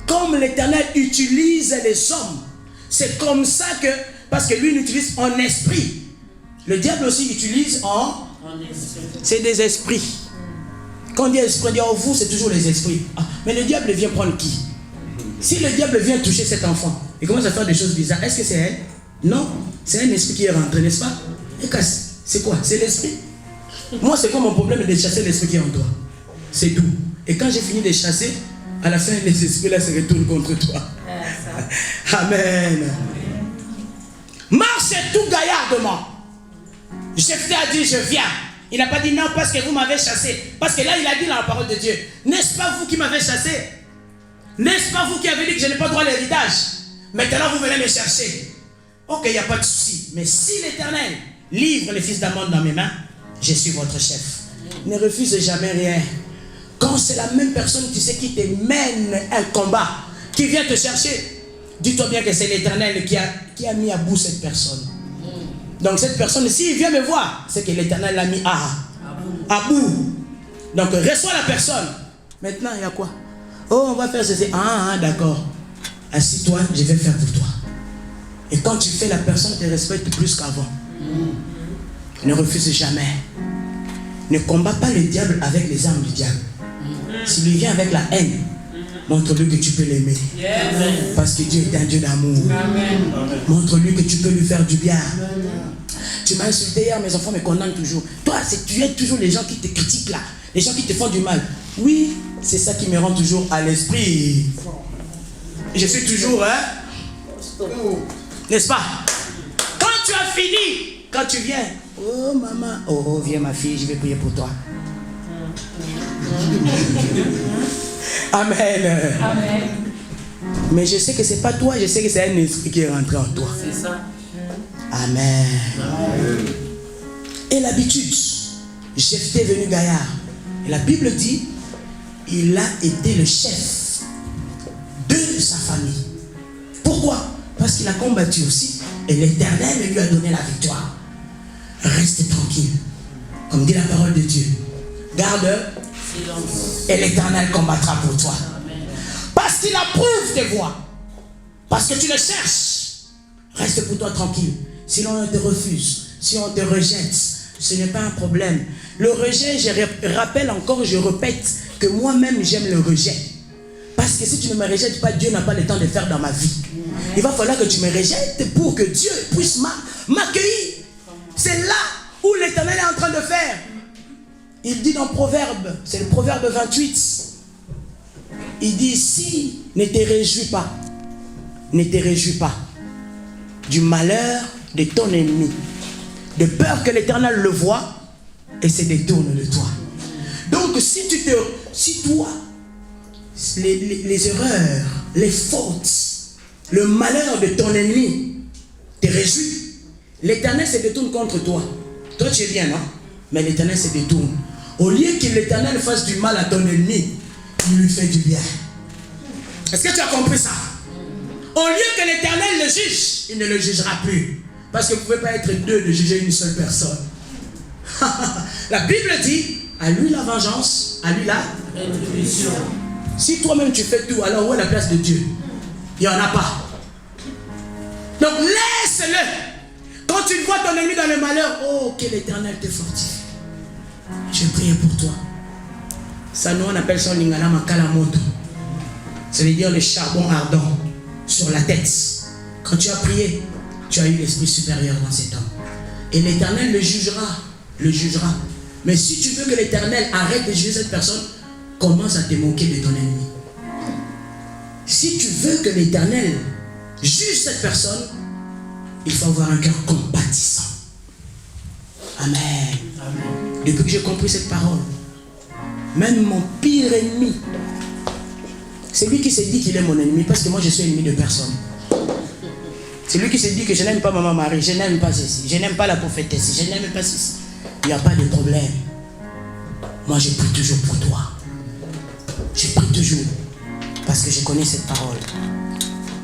comme l'Éternel utilise les hommes, c'est comme ça que, parce que lui il utilise en esprit. Le diable aussi utilise en esprit. C'est des esprits. Quand on dit esprit, on dit oh, vous, c'est toujours les esprits. Ah, mais le diable vient prendre qui? Si le diable vient toucher cet enfant, il commence à faire des choses bizarres, est-ce que c'est elle? Non, c'est un esprit qui est rentré, n'est-ce pas? Et c'est quoi? C'est l'esprit. Moi, c'est quoi mon problème de chasser l'esprit qui est en toi? C'est tout. Et quand j'ai fini de chasser, à la fin, les esprits-là se retournent contre toi. Amen. Marchez tout gaillardement. Jephthé a dit, je viens. Il n'a pas dit non parce que vous m'avez chassé. Parce que là, il a dit dans la parole de Dieu, n'est-ce pas vous qui m'avez chassé? N'est-ce pas vous qui avez dit que je n'ai pas droit à l'héritage? Maintenant, vous venez me chercher. Ok, il n'y a pas de souci. Mais si l'Éternel livre les fils d'Ammon dans mes mains, je suis votre chef. Ne refuse jamais rien. Quand c'est la même personne, tu sais, qui te mène un combat, qui vient te chercher, dis-toi bien que c'est l'Éternel qui a mis à bout cette personne. Donc cette personne, s'il vient me voir, c'est que l'Éternel l'a mis à bout. Donc reçois la personne. Maintenant, il y a quoi? Oh, on va faire ceci. Ah, d'accord. Assis-toi, je vais faire pour toi. Et quand tu fais, la personne te respecte plus qu'avant. Ne refuse jamais. Ne combat pas le diable avec les armes du diable. S'il lui vient avec la haine, montre-lui que tu peux l'aimer. Parce que Dieu est un Dieu d'amour. Montre-lui que tu peux lui faire du bien. Tu m'as insulté hier, mes enfants me condamnent toujours. Toi, tu es toujours les gens qui te critiquent là. Les gens qui te font du mal. Oui, c'est ça qui me rend toujours à l'esprit. Je suis toujours, hein? N'est-ce pas? Quand tu as fini, quand tu viens, oh maman, oh viens ma fille, je vais prier pour toi. Amen. Amen. Mais je sais que c'est pas toi, je sais que c'est un esprit qui est rentré en toi. C'est ça. Amen. Amen. Et l'habitude, Jephthé est venu gaillard. Et la Bible dit, il a été le chef de sa famille. Pourquoi? Parce qu'il a combattu aussi. Et l'Éternel lui a donné la victoire. reste tranquille. Comme dit la parole de Dieu. Garde silence. Et l'Éternel combattra pour toi. Parce qu'il approuve tes voies. Parce que tu le cherches. Reste pour toi tranquille. Sinon on te refuse. Si on te rejette, ce n'est pas un problème. Le rejet, je rappelle encore, je répète que moi-même j'aime le rejet. Parce que si tu ne me rejettes pas, Dieu n'a pas le temps de faire dans ma vie. Il va falloir que tu me rejettes pour que Dieu puisse m'accueillir. C'est là où l'Éternel est en train de faire. Il dit dans Proverbe, c'est le Proverbe 28. Il dit ici, ne te réjouis pas. Ne te réjouis pas du malheur de ton ennemi. De peur que l'Éternel le voie et se détourne de toi. Donc si toi, les erreurs, les fautes, le malheur de ton ennemi te réjouit, l'Éternel se détourne contre toi. Toi tu es bien, non? Mais l'Éternel se détourne. Au lieu que l'Éternel fasse du mal à ton ennemi, il lui fait du bien. Est-ce que tu as compris ça? Au lieu que l'Éternel le juge, il ne le jugera plus. Parce que vous ne pouvez pas être deux de juger une seule personne. La Bible dit, à lui la vengeance, à lui la rétribution. Si toi-même tu fais tout, alors où est la place de Dieu? Il n'y en a pas. Donc laisse-le. Quand tu vois ton ennemi dans le malheur, oh, que l'Éternel te fortifie. Je prie pour toi. Ça, nous on appelle ça l'ingala makalamoto. Ça veut dire le charbon ardent sur la tête. Quand tu as prié, tu as eu l'esprit supérieur dans cet homme. Et l'Éternel le jugera. Le jugera. Mais si tu veux que l'Éternel arrête de juger cette personne, commence à te moquer de ton ennemi. Si tu veux que l'Éternel juge cette personne, il faut avoir un cœur compatissant. Amen. Amen. Depuis que j'ai compris cette parole, même mon pire ennemi, c'est lui qui s'est dit qu'il est mon ennemi, parce que moi je suis ennemi de personne. C'est lui qui s'est dit que je n'aime pas maman Marie, je n'aime pas ceci, je n'aime pas la prophétesse, je n'aime pas ceci. Il n'y a pas de problème. Moi je prie toujours pour toi. Je prie toujours. Parce que je connais cette parole.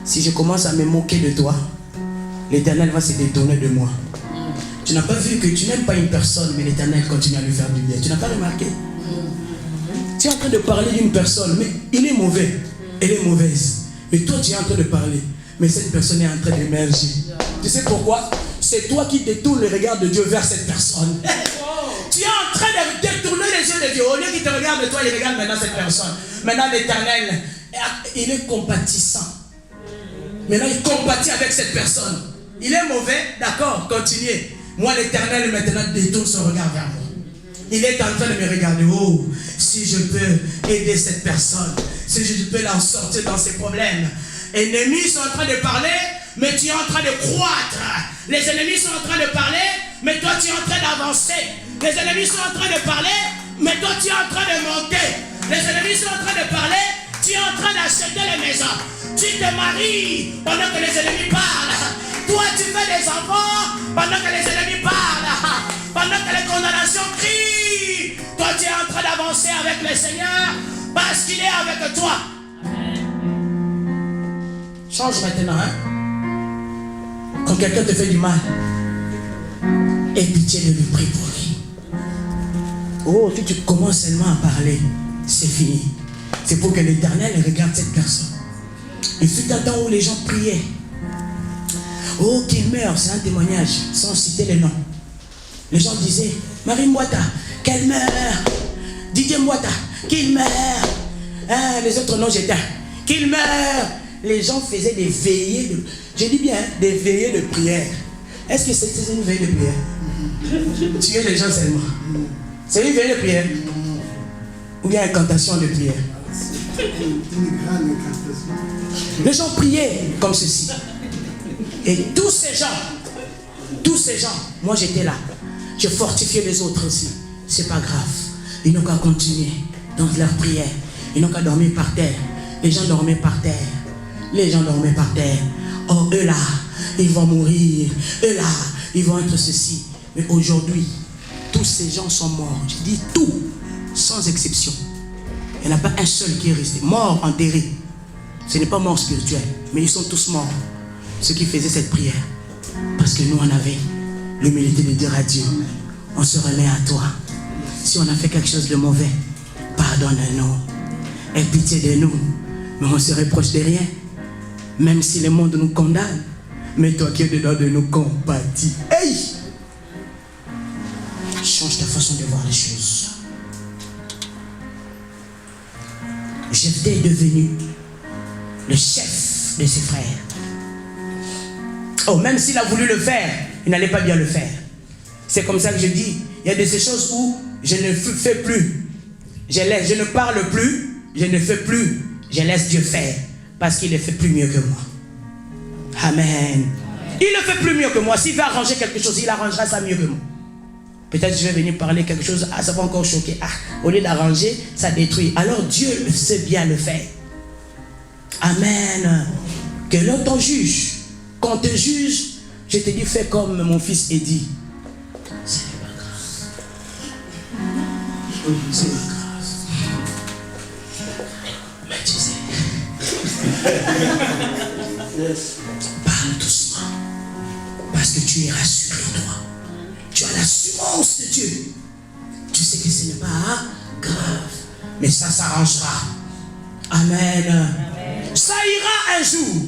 Si je commence à me moquer de toi, l'Éternel va se détourner de moi. Tu n'as pas vu que tu n'aimes pas une personne, mais l'Éternel continue à lui faire du bien. Tu n'as pas remarqué? Tu es en train de parler d'une personne, mais il est mauvais. Elle est mauvaise. Mais toi tu es en train de parler. Mais cette personne est en train d'émerger. Tu sais pourquoi? C'est toi qui détournes le regard de Dieu vers cette personne. Tu es en train de détourner les yeux de Dieu. Au lieu qu'il te regarde de toi, il regarde maintenant cette personne. Maintenant l'Éternel, il est compatissant. Maintenant il compatit avec cette personne. Il est mauvais, d'accord, continuez. Moi l'Éternel maintenant détourne son regard vers moi. Il est en train de me regarder. Oh, si je peux aider cette personne, si je peux l'en sortir dans ses problèmes. Ennemis sont en train de parler, mais tu es en train de croître. Les ennemis sont en train de parler, mais toi tu es en train d'avancer. Les ennemis sont en train de parler, mais toi tu es en train de monter. Les ennemis sont en train de parler, tu es en train d'acheter les maisons. Tu te maries pendant que les ennemis parlent. Toi tu fais des enfants pendant que les ennemis parlent. Pendant que les condamnations crient. Toi tu es en train d'avancer avec le Seigneur parce qu'il est avec toi. Change maintenant, hein? Quand quelqu'un te fait du mal, aie pitié de lui, prie pour lui. Oh, si tu commences seulement à parler, c'est fini. C'est pour que l'Éternel regarde cette personne. Il fut un temps où les gens priaient. Oh, qu'il meure, c'est un témoignage, sans citer les noms. Les gens disaient, Marie Mbouata, qu'elle meure. Didier Mbouata, qu'il meure. Hein, les autres noms, j'éteins. Qu'il meure. Les gens faisaient des veillées de... Je dis bien, des veillées de prière. Est-ce que c'est une veillée de prière? Tuer les gens seulement. C'est une veillée de prière? Ou bien incantation de prière? Les gens priaient comme ceci. Et tous ces gens, moi j'étais là. Je fortifiais les autres aussi. C'est pas grave. Ils n'ont qu'à continuer dans leur prière. Ils n'ont qu'à dormir par terre. Les gens dormaient par terre. Les gens dormaient par terre. Oh, eux là, ils vont mourir. Eux là, ils vont être ceci. Mais aujourd'hui, tous ces gens sont morts. Je dis tout, sans exception. Il n'y en a pas un seul qui est resté. Mort, enterré. Ce n'est pas mort spirituel, mais ils sont tous morts. Ceux qui faisaient cette prière. Parce que nous, on avait l'humilité de dire à Dieu, on se remet à toi. Si on a fait quelque chose de mauvais, pardonne-nous. Aie pitié de nous. Mais on ne se reproche de rien. Même si le monde nous condamne, mais toi qui es dedans de nous compatis. Hey! Change ta façon de voir les choses. Jephthé est devenu le chef de ses frères. Oh, même s'il a voulu le faire, il n'allait pas bien le faire. C'est comme ça que je dis, il y a de ces choses où je ne fais plus. Je ne parle plus, je ne fais plus. Je laisse Dieu faire, parce qu'il le fait plus mieux que moi. Amen. Il le fait plus mieux que moi. S'il veut arranger quelque chose, il arrangera ça mieux que moi. Peut-être je vais venir parler quelque chose, ça va encore choquer. Au lieu d'arranger, ça détruit. Alors Dieu sait bien le faire. Amen. Que l'on t'en juge. Quand on te juge, je te dis, fais comme mon fils Eddie. Ce n'est pas grave. Ce n'est pas grave. Mais tu sais, parle doucement. Parce que tu es rassuré, toi. Tu as l'assurance de Dieu. Tu sais que ce n'est pas grave. Mais ça s'arrangera. Amen. Amen. Ça ira un jour.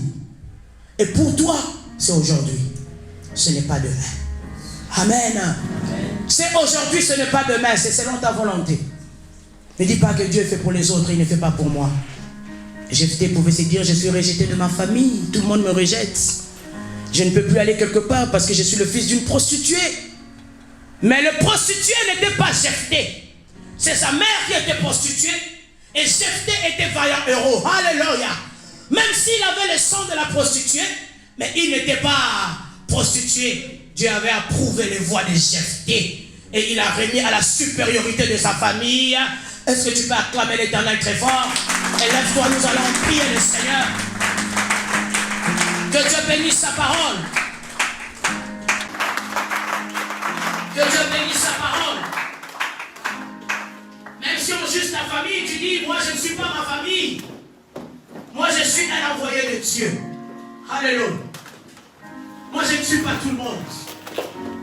Et pour toi, c'est aujourd'hui. Ce n'est pas demain. Amen. Amen. C'est aujourd'hui, ce n'est pas demain. C'est selon ta volonté. Ne dis pas que Dieu fait pour les autres, il ne fait pas pour moi. Jephthé pouvait se dire, je suis rejeté de ma famille. Tout le monde me rejette. Je ne peux plus aller quelque part parce que je suis le fils d'une prostituée. Mais le prostitué n'était pas Jephthé. C'est sa mère qui était prostituée. Et Jephthé était vaillant héros. Alléluia. Même s'il avait le sang de la prostituée, mais il n'était pas prostitué. Dieu avait approuvé les voies de Jephthé. Et il a remis à la supériorité de sa famille. Est-ce que tu peux acclamer l'Éternel très fort? Élève-toi, nous allons prier le Seigneur. Que Dieu bénisse sa parole. Que Dieu bénisse sa parole. Même si on juge ta famille, tu dis, moi je ne suis pas ma famille. Moi je suis un envoyé de Dieu. Alléluia. Moi je ne suis pas tout le monde.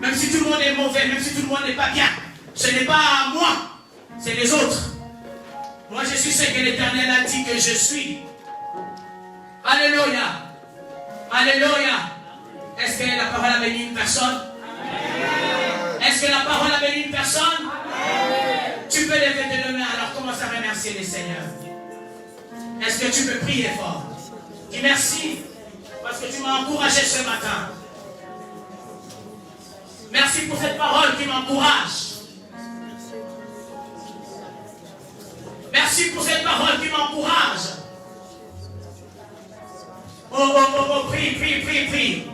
Même si tout le monde est mauvais, même si tout le monde n'est pas bien. Ce n'est pas moi, c'est les autres. Moi je suis ce que l'Éternel a dit que je suis. Alléluia. Alléluia. Est-ce que la parole a béni une personne? Est-ce que la parole a béni une personne? Amen. Tu peux lever tes deux mains, alors commence à remercier le Seigneur. Est-ce que tu peux prier fort? Dis merci, parce que tu m'as encouragé ce matin. Merci pour cette parole qui m'encourage. Merci pour cette parole qui m'encourage. Oh, oh, oh, oh, prie, prie, prie, prie.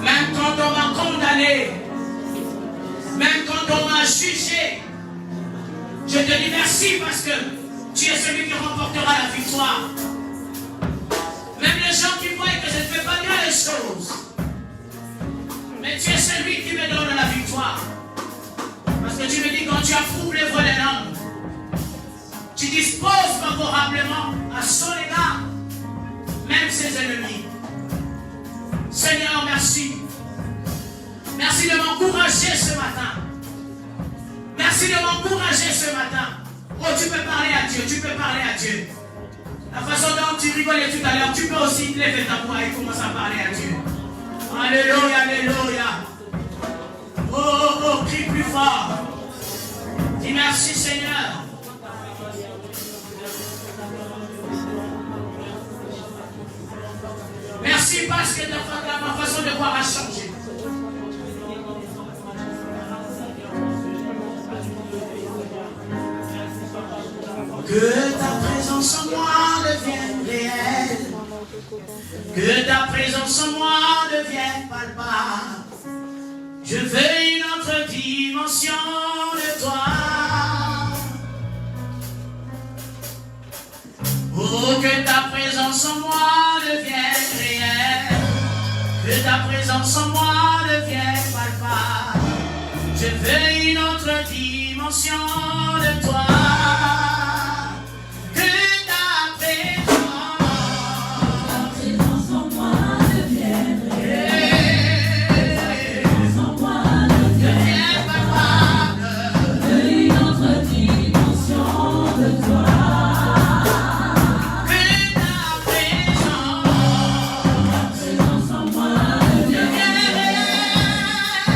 Même quand on m'a condamné, même quand on m'a jugé, je te dis merci parce que tu es celui qui remportera la victoire. Même les gens qui voient que je ne fais pas bien les choses, mais tu es celui qui me donne la victoire. Parce que tu me dis, quand tu approuves les voies des langues, tu disposes favorablement à son égard, même ses ennemis. Seigneur, merci. Merci de m'encourager ce matin. Merci de m'encourager ce matin. Oh, tu peux parler à Dieu, tu peux parler à Dieu. La façon dont tu rigolais tout à l'heure, tu peux aussi lever ta voix et commencer à parler à Dieu. Alléluia, alléluia. Oh, oh, oh, crie plus fort. Dis merci Seigneur. Merci parce que ma façon de voir a changé. Que ta présence en moi devienne réelle. Que ta présence en moi devienne palpable. Je veux une autre dimension de toi. Oh, que ta présence en moi devienne réelle. Que ta présence en moi devienne palpable. Je veux une autre dimension dimension de toi. Que ta présence en moi devienne réelle. En moi devienne palpable. Une autre dimension de toi. Que ta présence en moi devienne réelle. Ta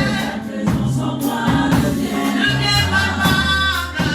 présence en moi devienne palpable.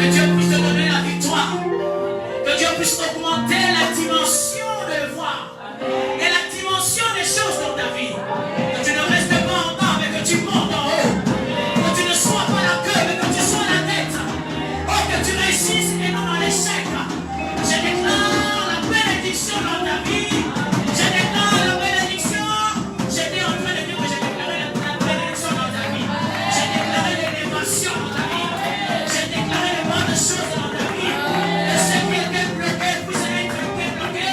Que Dieu puisse te donner la victoire. Que Dieu puisse augmenter la dimension de voir et la dimension des choses dans ta vie. Que tu ne restes pas en bas, mais que tu montes en haut. Que tu ne sois pas la queue, mais que tu sois la tête. Oh, que tu réussisses et non dans l'échec. Je déclare la bénédiction dans ta vie. Je déclare la bénédiction. J'étais en train de dire que j'ai déclaré la bénédiction dans ta vie. J'ai déclaré l'élévation dans ta vie. J'ai déclaré les bonnes choses dans ta vie. Et ce qui était bloqué puisse être débloqué.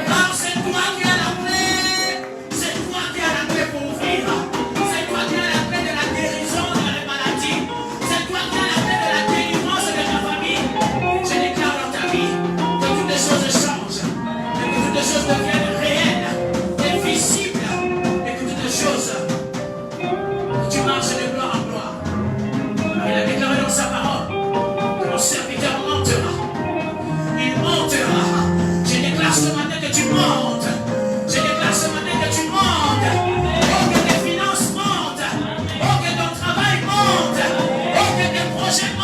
Car c'est toi qui as la clé. C'est toi qui as la clé pour ouvrir. C'est toi qui as la clé de la guérison de la maladie. C'est toi qui as la clé de la délivrance de ta famille. Je déclare dans ta vie que toutes les choses changent. Et que toutes les choses deviennent réelles et visibles. Et que toutes les choses, que tu marches de gloire en gloire. Il a déclaré dans sa parole que mon serviteur montera. Il montera. Je déclare ce matin que tu montes. Je déclare ce matin que tu montes. Oh, que tes finances montent. Oh, que ton travail monte. Oh, que tes projets montent.